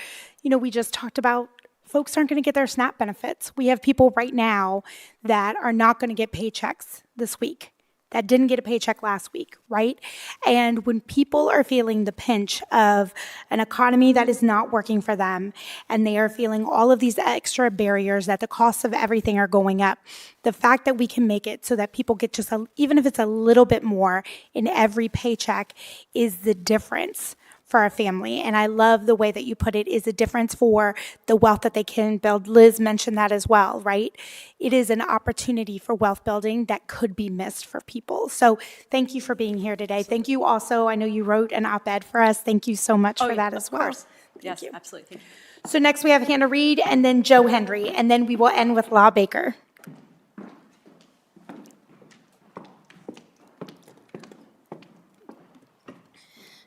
[SPEAKER 1] we just talked about folks aren't going to get their SNAP benefits. We have people right now that are not going to get paychecks this week, that didn't get a paycheck last week, right? And when people are feeling the pinch of an economy that is not working for them, and they are feeling all of these extra barriers that the costs of everything are going up, the fact that we can make it so that people get just, even if it's a little bit more in every paycheck, is the difference for our family. And I love the way that you put it, is a difference for the wealth that they can build. Liz mentioned that as well, right? It is an opportunity for wealth building that could be missed for people. So thank you for being here today. Thank you also, I know you wrote an op-ed for us. Thank you so much for that as well.
[SPEAKER 8] Yes, absolutely. Thank you.
[SPEAKER 1] So next we have Hannah Reed and then Joe Henry, and then we will end with Law Baker.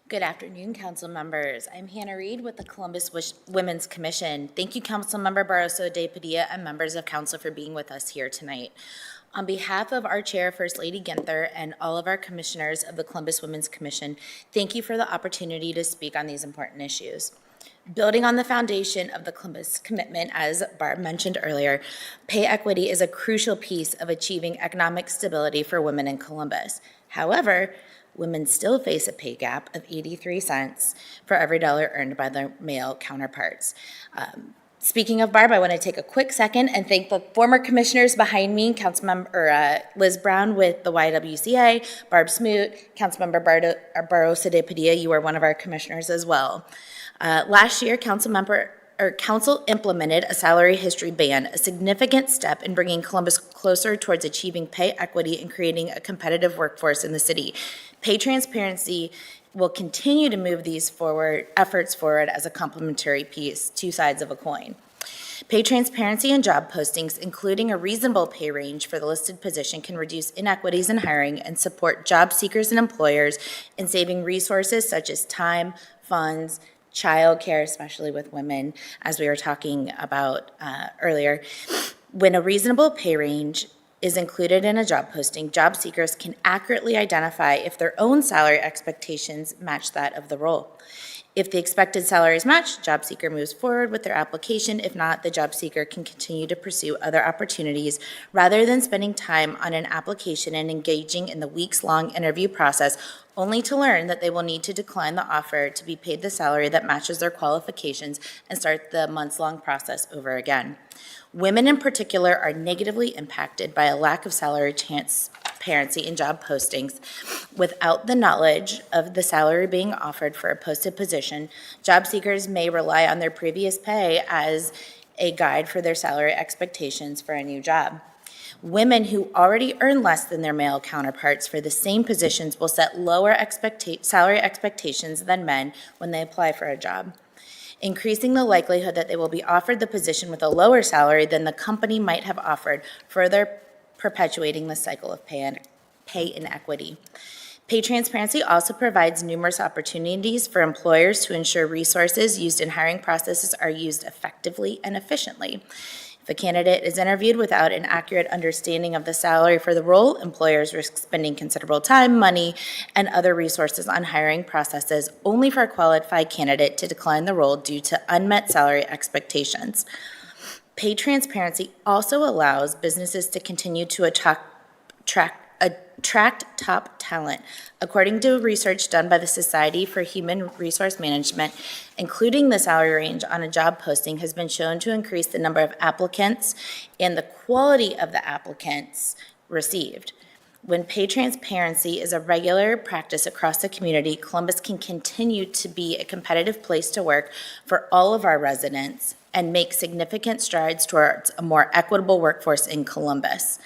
[SPEAKER 9] Good afternoon, council members. I'm Hannah Reed with the Columbus Women's Commission. Thank you, Councilmember Barroso de Padilla and members of council for being with us here tonight. On behalf of our chair, First Lady Ginther, and all of our commissioners of the Columbus Women's Commission, thank you for the opportunity to speak on these important issues. Building on the foundation of the Columbus commitment, as Barb mentioned earlier, pay equity is a crucial piece of achieving economic stability for women in Columbus. However, women still face a pay gap of 83 cents for every dollar earned by their male counterparts. Speaking of Barb, I want to take a quick second and thank the former commissioners behind me, Councilmember Liz Brown with the YWCA, Barb Smoot, Councilmember Barroso de Padilla, you are one of our commissioners as well. Last year, Council implemented a salary history ban, a significant step in bringing Columbus closer towards achieving pay equity and creating a competitive workforce in the city. Pay transparency will continue to move these efforts forward as a complementary piece, two sides of a coin. Pay transparency in job postings, including a reasonable pay range for the listed position, can reduce inequities in hiring and support job seekers and employers in saving resources such as time, funds, childcare, especially with women, as we were talking about earlier. When a reasonable pay range is included in a job posting, job seekers can accurately identify if their own salary expectations match that of the role. If the expected salary is matched, job seeker moves forward with their application. If not, the job seeker can continue to pursue other opportunities rather than spending time on an application and engaging in the weeks-long interview process only to learn that they will need to decline the offer to be paid the salary that matches their qualifications and start the months-long process over again. Women in particular are negatively impacted by a lack of salary transparency in job postings. Without the knowledge of the salary being offered for a posted position, job seekers may rely on their previous pay as a guide for their salary expectations for a new job. Women who already earn less than their male counterparts for the same positions will set lower salary expectations than men when they apply for a job, increasing the likelihood that they will be offered the position with a lower salary than the company might have offered, further perpetuating the cycle of pay inequity. Pay transparency also provides numerous opportunities for employers to ensure resources used in hiring processes are used effectively and efficiently. If a candidate is interviewed without an accurate understanding of the salary for the role, employers risk spending considerable time, money, and other resources on hiring processes only for a qualified candidate to decline the role due to unmet salary expectations. Pay transparency also allows businesses to continue to attract top talent. According to research done by the Society for Human Resource Management, including the salary range on a job posting has been shown to increase the number of applicants and the quality of the applicants received. When pay transparency is a regular practice across the community, Columbus can continue to be a competitive place to work for all of our residents and make significant strides towards a more equitable workforce in Columbus.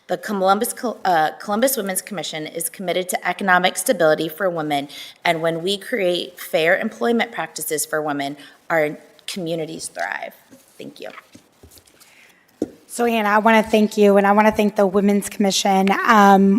[SPEAKER 9] The Columbus Women's Commission is committed to economic stability for women, and when we create fair employment practices for women, our communities thrive. Thank you.
[SPEAKER 1] So Hannah, I want to thank you, and I want to thank the Women's Commission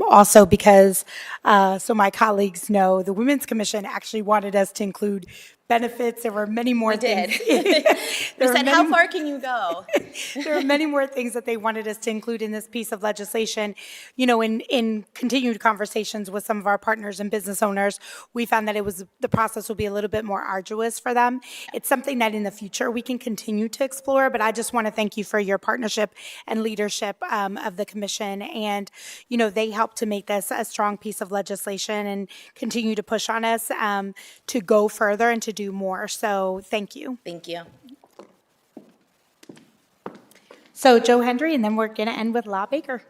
[SPEAKER 1] also because, so my colleagues know, the Women's Commission actually wanted us to include benefits. There were many more things.
[SPEAKER 9] We said, how far can you go?
[SPEAKER 1] There are many more things that they wanted us to include in this piece of legislation. You know, in continued conversations with some of our partners and business owners, we found that the process will be a little bit more arduous for them. It's something that in the future we can continue to explore, but I just want to thank you for your partnership and leadership of the commission. And, you know, they helped to make this a strong piece of legislation and continue to push on us to go further and to do more. So thank you.
[SPEAKER 9] Thank you.
[SPEAKER 1] So Joe Hendry, and then we're going to end with La Baker.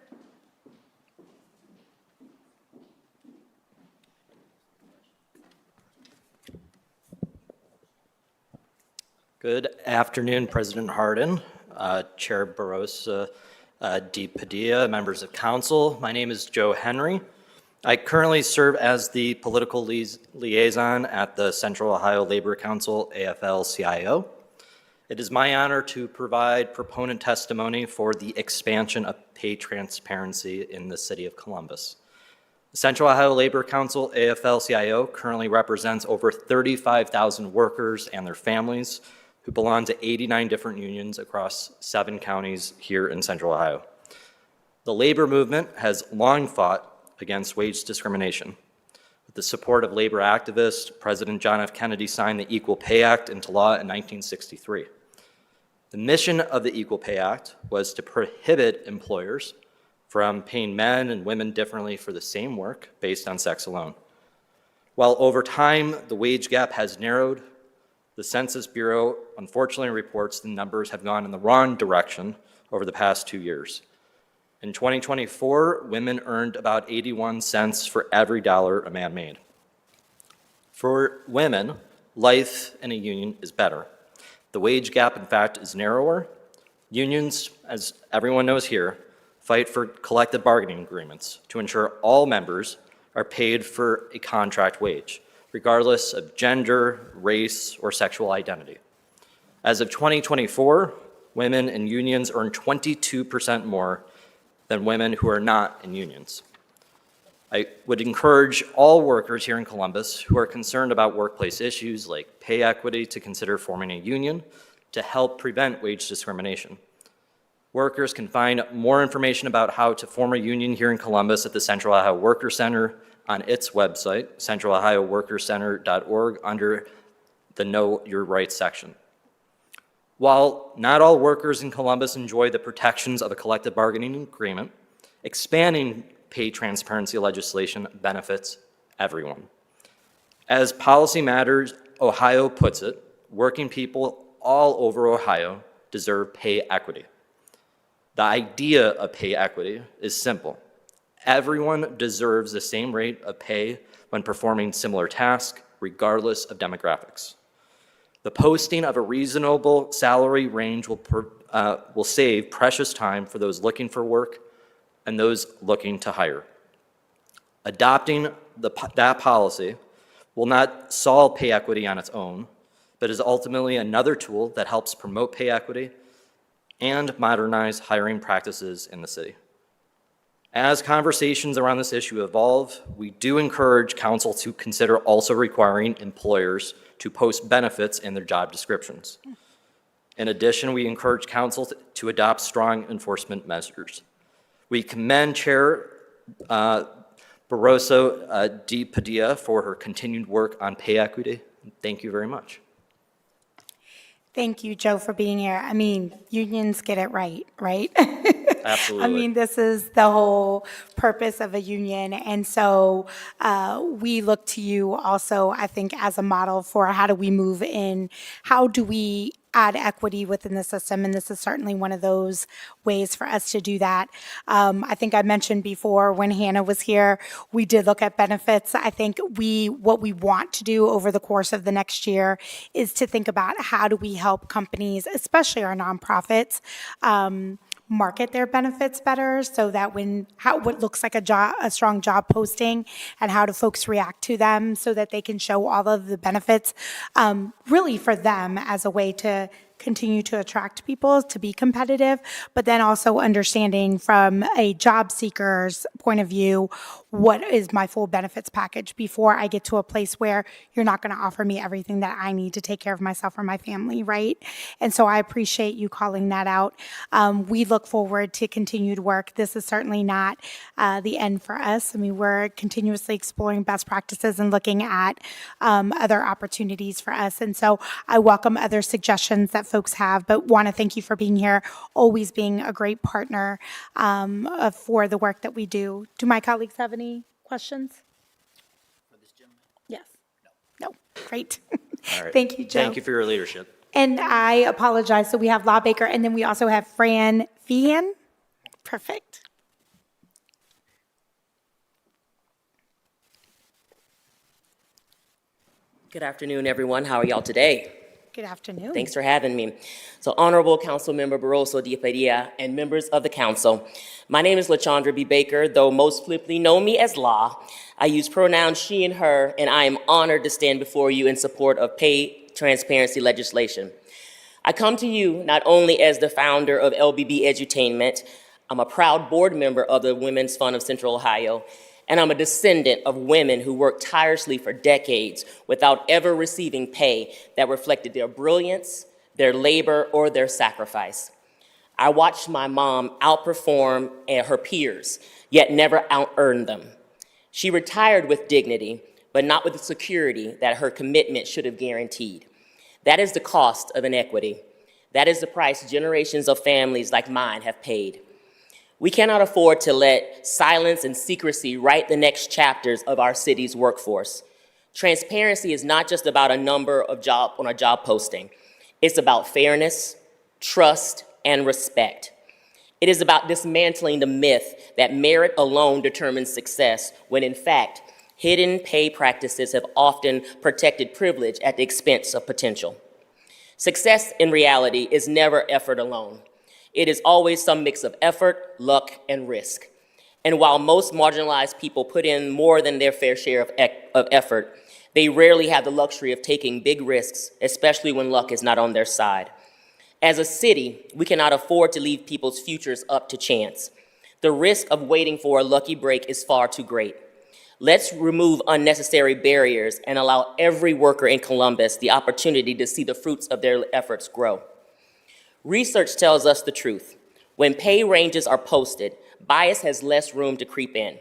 [SPEAKER 10] Good afternoon, President Hardin, Chair Barroso, D. Padilla, members of council. My name is Joe Henry. I currently serve as the political liaison at the Central Ohio Labor Council, AFL-CIO. It is my honor to provide proponent testimony for the expansion of pay transparency in the city of Columbus. The Central Ohio Labor Council, AFL-CIO, currently represents over 35,000 workers and their families who belong to 89 different unions across 7 counties here in Central Ohio. The labor movement has long fought against wage discrimination. With the support of labor activist, President John F. Kennedy signed the Equal Pay Act into law in 1963. The mission of the Equal Pay Act was to prohibit employers from paying men and women differently for the same work based on sex alone. While over time the wage gap has narrowed, the Census Bureau unfortunately reports the numbers have gone in the wrong direction over the past 2 years. In 2024, women earned about 81 cents for every dollar a man made. For women, life in a union is better. The wage gap, in fact, is narrower. Unions, as everyone knows here, fight for collective bargaining agreements to ensure all members are paid for a contract wage, regardless of gender, race, or sexual identity. As of 2024, women in unions earn 22% more than women who are not in unions. I would encourage all workers here in Columbus who are concerned about workplace issues like pay equity to consider forming a union to help prevent wage discrimination. Workers can find more information about how to form a union here in Columbus at the Central Ohio Worker Center on its website, centralohioworkercenter.org, under the Know Your Rights section. While not all workers in Columbus enjoy the protections of a collective bargaining agreement, expanding pay transparency legislation benefits everyone. As Policy Matters Ohio puts it, working people all over Ohio deserve pay equity. The idea of pay equity is simple. Everyone deserves the same rate of pay when performing similar tasks, regardless of demographics. The posting of a reasonable salary range will save precious time for those looking for work and those looking to hire. Adopting that policy will not solve pay equity on its own, but is ultimately another tool that helps promote pay equity and modernize hiring practices in the city. As conversations around this issue evolve, we do encourage council to consider also requiring employers to post benefits in their job descriptions. In addition, we encourage council to adopt strong enforcement measures. We commend Chair Barroso D. Padilla for her continued work on pay equity. Thank you very much.
[SPEAKER 1] Thank you, Joe, for being here. I mean, unions get it right, right?
[SPEAKER 10] Absolutely.
[SPEAKER 1] I mean, this is the whole purpose of a union. And so we look to you also, I think, as a model for how do we move in, how do we add equity within the system, and this is certainly one of those ways for us to do that. I think I mentioned before when Hannah was here, we did look at benefits. I think what we want to do over the course of the next year is to think about how do we help companies, especially our nonprofits, market their benefits better so that what looks like a strong job posting and how do folks react to them so that they can show all of the benefits really for them as a way to continue to attract people to be competitive, but then also understanding from a job seeker's point of view, what is my full benefits package before I get to a place where you're not going to offer me everything that I need to take care of myself or my family, right? And so I appreciate you calling that out. We look forward to continued work. This is certainly not the end for us. I mean, we're continuously exploring best practices and looking at other opportunities for us. And so I welcome other suggestions that folks have, but want to thank you for being here, always being a great partner for the work that we do. Do my colleagues have any questions? Yes. No. Great.
[SPEAKER 10] All right.
[SPEAKER 1] Thank you, Joe.
[SPEAKER 10] Thank you for your leadership.
[SPEAKER 1] And I apologize. So we have Law Baker, and then we also have Fran Feehan. Perfect.
[SPEAKER 11] Good afternoon, everyone. How are y'all today?
[SPEAKER 1] Good afternoon.
[SPEAKER 11] Thanks for having me. So, Honorable Councilmember Barroso de Padilla and members of the council, my name is LaChandra B. Baker, though most flippantly know me as La. I use pronouns she and her, and I am honored to stand before you in support of pay transparency legislation. I come to you not only as the founder of LBB Edutainment, I'm a proud board member of the Women's Fund of Central Ohio, and I'm a descendant of women who worked tirelessly for decades without ever receiving pay that reflected their brilliance, their labor, or their sacrifice. I watched my mom outperform her peers, yet never out-earn them. She retired with dignity, but not with the security that her commitment should have guaranteed. That is the cost of inequity. That is the price generations of families like mine have paid. We cannot afford to let silence and secrecy write the next chapters of our city's workforce. Transparency is not just about a number of on a job posting. It's about fairness, trust, and respect. It is about dismantling the myth that merit alone determines success, when in fact, hidden pay practices have often protected privilege at the expense of potential. Success in reality is never effort alone. It is always some mix of effort, luck, and risk. And while most marginalized people put in more than their fair share of effort, they rarely have the luxury of taking big risks, especially when luck is not on their side. As a city, we cannot afford to leave people's futures up to chance. The risk of waiting for a lucky break is far too great. Let's remove unnecessary barriers and allow every worker in Columbus the opportunity to see the fruits of their efforts grow. Research tells us the truth. When pay ranges are posted, bias has less room to creep in.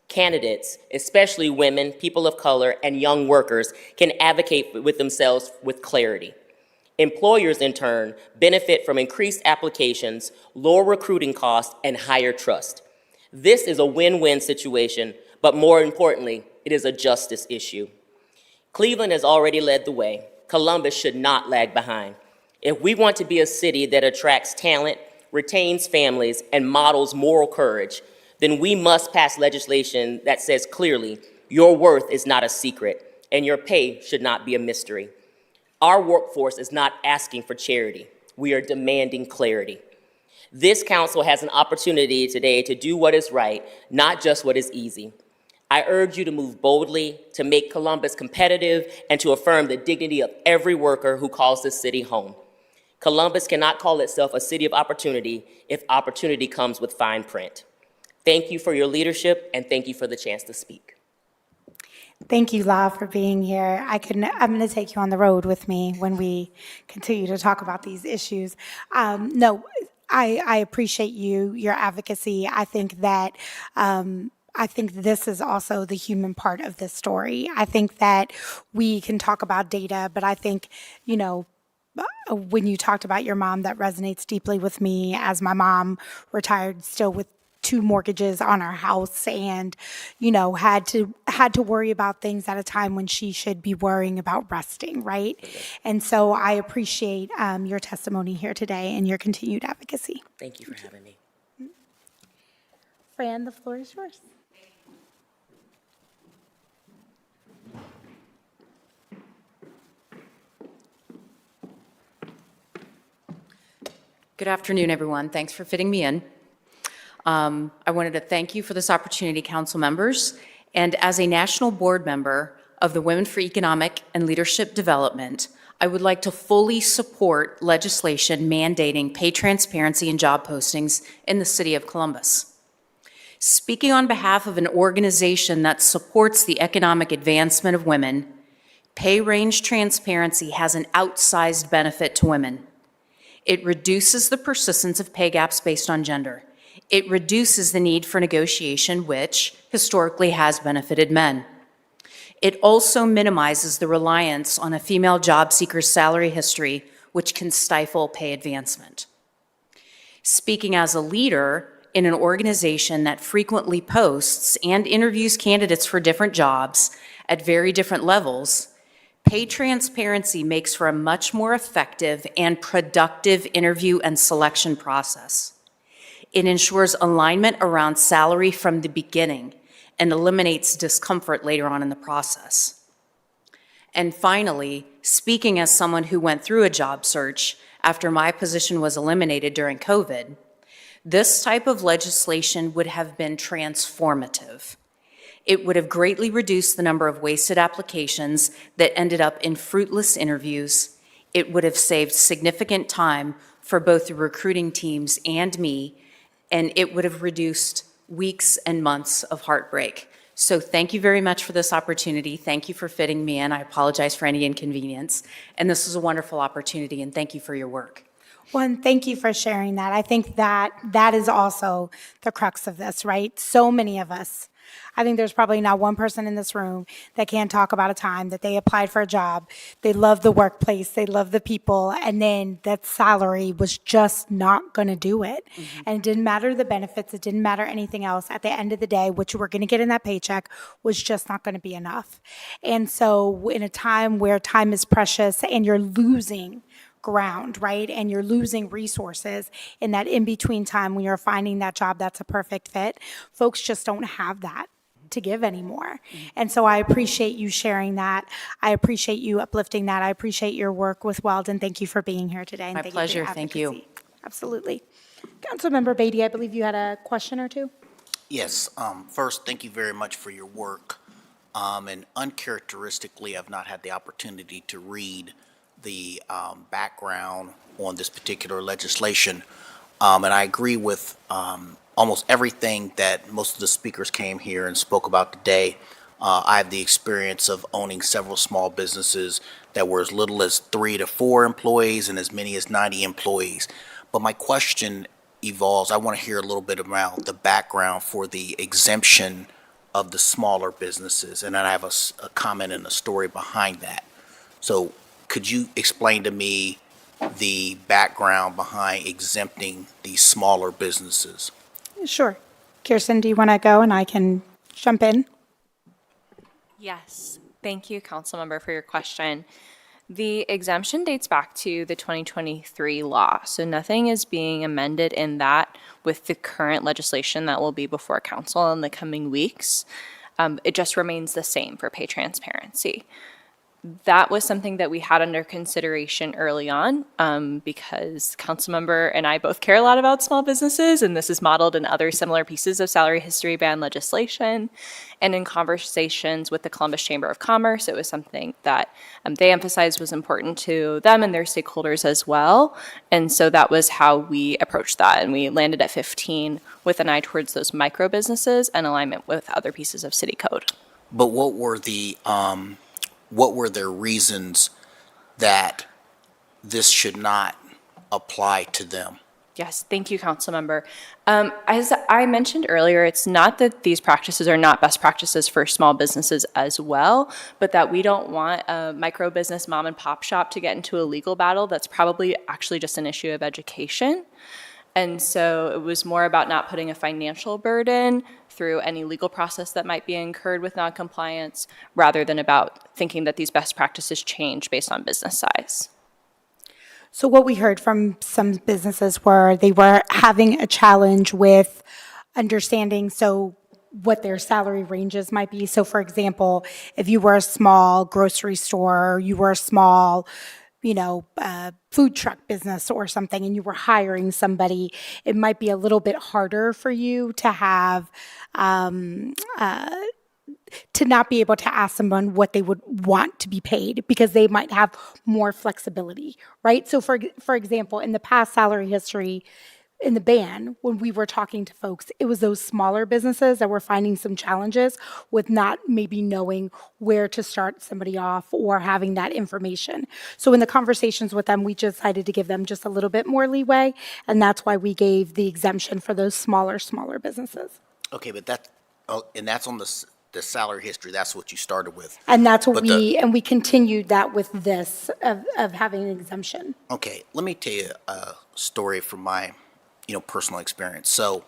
[SPEAKER 11] Candidates, especially women, people of color, and young workers, can advocate with themselves with clarity. Employers, in turn, benefit from increased applications, lower recruiting costs, and higher trust. This is a win-win situation, but more importantly, it is a justice issue. Cleveland has already led the way. Columbus should not lag behind. If we want to be a city that attracts talent, retains families, and models moral courage, then we must pass legislation that says clearly, your worth is not a secret, and your pay should not be a mystery. Our workforce is not asking for charity. We are demanding clarity. This council has an opportunity today to do what is right, not just what is easy. I urge you to move boldly, to make Columbus competitive, and to affirm the dignity of every worker who calls this city home. Columbus cannot call itself a city of opportunity if opportunity comes with fine print. Thank you for your leadership, and thank you for the chance to speak.
[SPEAKER 1] Thank you, La, for being here. I'm going to take you on the road with me when we continue to talk about these issues. I appreciate your advocacy. I think this is also the human part of this story. I think that we can talk about data, but I think, when you talked about your mom, that resonates deeply with me, as my mom retired still with 2 mortgages on our house, and had to worry about things at a time when she should be worrying about resting, right? And so I appreciate your testimony here today and your continued advocacy.
[SPEAKER 11] Thank you for having me.
[SPEAKER 1] Fran, the floor is yours.
[SPEAKER 12] Good afternoon, everyone. Thanks for fitting me in. I wanted to thank you for this opportunity, council members. And as a national board member of the Women for Economic and Leadership Development, I would like to fully support legislation mandating pay transparency in job postings in the city of Columbus. Speaking on behalf of an organization that supports the economic advancement of women, pay range transparency has an outsized benefit to women. It reduces the persistence of pay gaps based on gender. It reduces the need for negotiation, which historically has benefited men. It also minimizes the reliance on a female job seeker's salary history, which can stifle pay advancement. Speaking as a leader in an organization that frequently posts and interviews candidates for different jobs at very different levels, pay transparency makes for a much more effective and productive interview and selection process. It ensures alignment around salary from the beginning and eliminates discomfort later on in the process. And finally, speaking as someone who went through a job search after my position was eliminated during COVID, this type of legislation would have been transformative. It would have greatly reduced the number of wasted applications that ended up in fruitless interviews. It would have saved significant time for both the recruiting teams and me, and it would have reduced weeks and months of heartbreak. So thank you very much for this opportunity. Thank you for fitting me in. I apologize for any inconvenience. And this is a wonderful opportunity, and thank you for your work.
[SPEAKER 1] Well, and thank you for sharing that. I think that is also the crux of this, right? So many of us, I think there's probably not one person in this room that can't talk about a time that they applied for a job, they love the workplace, they love the people, and then that salary was just not going to do it. Mm-hmm. And it didn't matter the benefits, it didn't matter anything else. At the end of the day, what you were going to get in that paycheck was just not going to be enough. And so in a time where time is precious and you're losing ground, right? And you're losing resources in that in-between time when you're finding that job that's a perfect fit, folks just don't have that to give anymore. And so I appreciate you sharing that. I appreciate you uplifting that. I appreciate your work with Weldon. Thank you for being here today. And
[SPEAKER 12] My
[SPEAKER 1] thank
[SPEAKER 12] pleasure.
[SPEAKER 1] You for
[SPEAKER 12] Thank you.
[SPEAKER 1] advocacy. Absolutely. Councilmember Beatty, I believe you had a question or two.
[SPEAKER 13] Yes. First, thank you very much for your work. And uncharacteristically, I've not had the opportunity to read the background on this particular legislation. And I agree with almost everything that most of the speakers came here and spoke about today. I have the experience of owning several small businesses that were as little as 3 to 4 employees and as many as 90 employees. But my question evolves. I want to hear a little bit about the background for the exemption of the smaller businesses. And then I have a comment and a story behind that. So could you explain to me the background behind exempting these smaller businesses?
[SPEAKER 1] Sure. Kirsten, do you want to go and I can jump in?
[SPEAKER 3] Yes, thank you, Councilmember, for your question. The exemption dates back to the 2023 law, so nothing is being amended in that with the current legislation that will be before council in the coming weeks. It just remains the same for pay transparency. That was something that we had under consideration early on because Councilmember and I both care a lot about small businesses, and this is modeled in other similar pieces of salary history ban legislation. And in conversations with the Columbus Chamber of Commerce, it was something that they emphasized was important to them and their stakeholders as well. And so that was how we approached that, and we landed at 15 with an eye towards those micro businesses and alignment with other pieces of city code.
[SPEAKER 13] But what were their reasons that this should not apply to them?
[SPEAKER 3] Yes, thank you, Councilmember. As I mentioned earlier, it's not that these practices are not best practices for small businesses as well, but that we don't want a micro business mom and pop shop to get into a legal battle that's probably actually just an issue of education. And so it was more about not putting a financial burden through any legal process that might be incurred with noncompliance, rather than about thinking that these best practices change based on business size.
[SPEAKER 1] So what we heard from some businesses were they were having a challenge with understanding what their salary ranges might be. So for example, if you were a small grocery store, you were a small food truck business or something, and you were hiring somebody, it might be a little bit harder for you to have to not be able to ask someone what they would want to be paid because they might have more flexibility, right? So for example, in the past salary history, in the ban, when we were talking to folks, it was those smaller businesses that were finding some challenges with not maybe knowing where to start somebody off or having that information. So in the conversations with them, we decided to give them just a little bit more leeway, and that's why we gave the exemption for those smaller businesses.
[SPEAKER 13] Okay, but and that's on the salary history, that's what you started with.
[SPEAKER 1] And that's what
[SPEAKER 13] But the-
[SPEAKER 1] we continued that with this of having an exemption.
[SPEAKER 13] Okay, let me tell you a story from my, personal experience. So,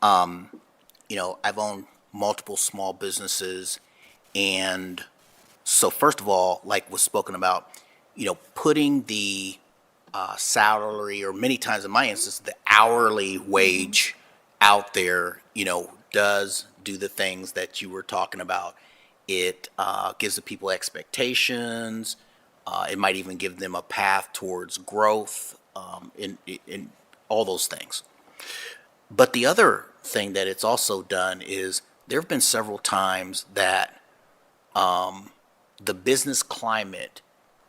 [SPEAKER 13] I've owned multiple small businesses, and so first of all, like was spoken about, putting the salary, or many times in my instance, the hourly wage out there, does do the things that you were talking about. It gives the people expectations. It might even give them a path towards growth, in all those things. But the other thing that it's also done is there have been several times that the business climate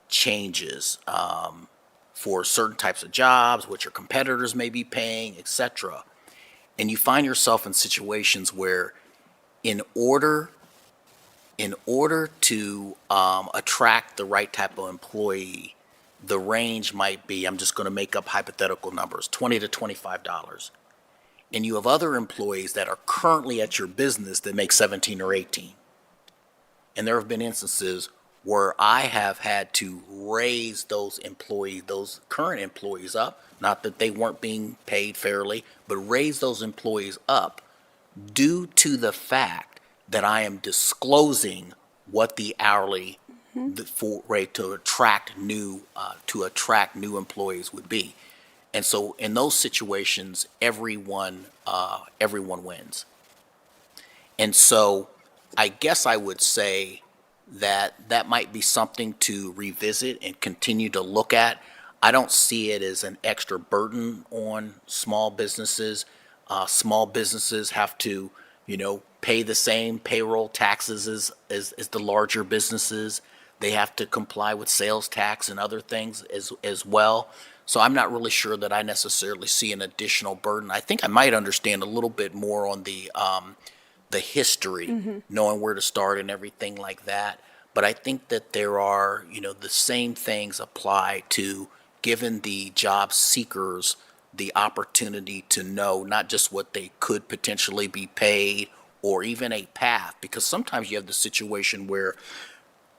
[SPEAKER 13] changes for certain types of jobs, which your competitors may be paying, etc. And you find yourself in situations where in order to attract the right type of employee, the range might be, I'm just going to make up hypothetical numbers, $20 to $25. And you have other employees that are currently at your business that make 17 or 18. And there have been instances where I have had to raise those current employees up, not that they weren't being paid fairly, but raise those employees up due to the fact that I am disclosing what the hourly rate to attract new employees would be. And so in those situations, everyone wins. And so I guess I would say that might be something to revisit and continue to look at. I don't see it as an extra burden on small businesses. Small businesses have to, pay the same payroll taxes as the larger businesses. They have to comply with sales tax and other things as well. So I'm not really sure that I necessarily see an additional burden. I think I might understand a little bit more on the history, knowing where to start and everything like that. But I think that there are, the same things apply to giving the job seekers the opportunity to know not just what they could potentially be paid or even a path, because sometimes you have the situation where,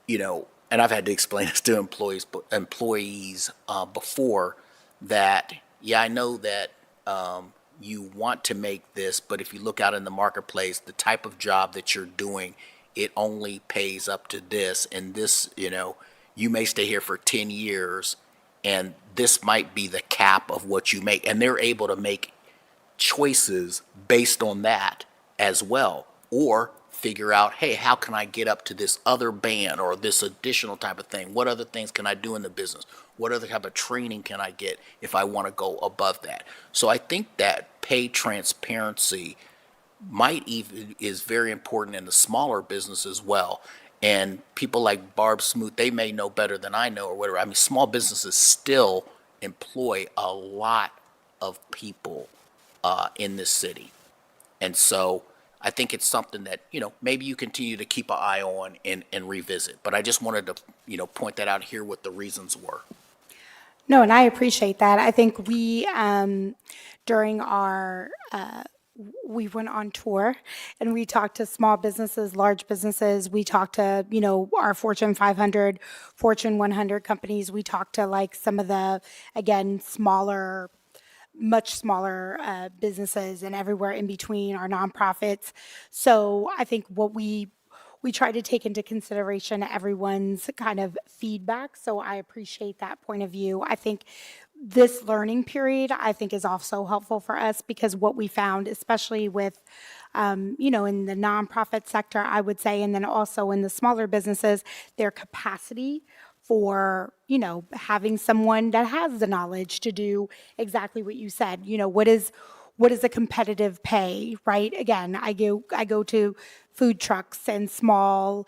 [SPEAKER 13] and I've had to explain this to employees before, that, I know that you want to make this, but if you look out in the marketplace, the type of job that you're doing, it only pays up to this, and this, you may stay here for 10 years, and this might be the cap of what you make. And they're able to make choices based on that as well, or figure out, hey, how can I get up to this other band or this additional type of thing? What other things can I do in the business? What other type of training can I get if I want to go above that? So I think that pay transparency is very important in the smaller business as well. And people like Barb Smoot, they may know better than I know or whatever. I mean, small businesses still employ a lot of people in this city. And so I think it's something that, maybe you continue to keep an eye on and revisit. But I just wanted to, point that out here what the reasons were.
[SPEAKER 1] No, and I appreciate that. I think we, during we went on tour and we talked to small businesses, large businesses. We talked to, our Fortune 500, Fortune 100 companies. We talked to like some of the, again, much smaller businesses and everywhere in between, our nonprofits. So I think what we try to take into consideration everyone's kind of feedback. So I appreciate that point of view. I think this learning period, I think, is also helpful for us because what we found, especially with, in the nonprofit sector, I would say, and then also in the smaller businesses, their capacity for, having someone that has the knowledge to do exactly what you said. What is a competitive pay, right? Again, I go to food trucks and small,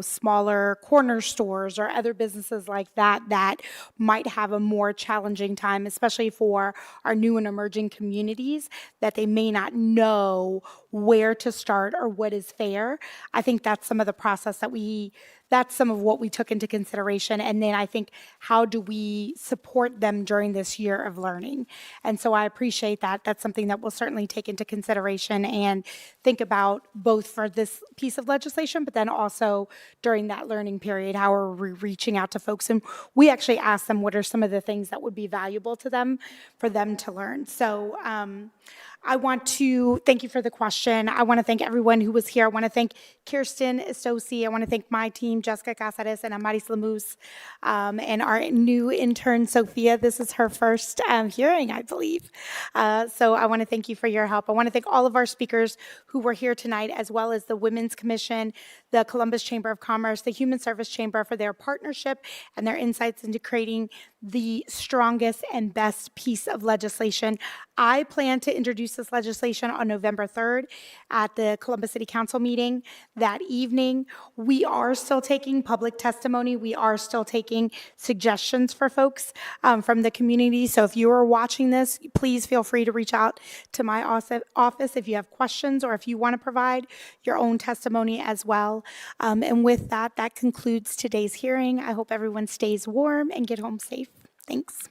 [SPEAKER 1] smaller corner stores or other businesses like that that might have a more challenging time, especially for our new and emerging communities, that they may not know where to start or what is fair. I think that's some of the process that's some of what we took into consideration. And then I think, how do we support them during this year of learning? And so I appreciate that. That's something that we'll certainly take into consideration and think about both for this piece of legislation, but then also during that learning period, how are we reaching out to folks? And we actually asked them what are some of the things that would be valuable to them for them to learn. So I want to thank you for the question. I want to thank everyone who was here. I want to thank Kirsten Estosi. I want to thank my team, Jessica Casares and Amaris Lamus, and our new intern, Sophia. This is her first hearing, I believe. So I want to thank you for your help. I want to thank all of our speakers who were here tonight, as well as the Women's Commission, the Columbus Chamber of Commerce, the Human Service Chamber for their partnership and their insights into creating the strongest and best piece of legislation. I plan to introduce this legislation on November 3rd at the Columbus City Council meeting that evening. We are still taking public testimony. We are still taking suggestions for folks from the community. So if you are watching this, please feel free to reach out to my office if you have questions or if you want to provide your own testimony as well. And with that, that concludes today's hearing. I hope everyone stays warm and get home safe. Thanks.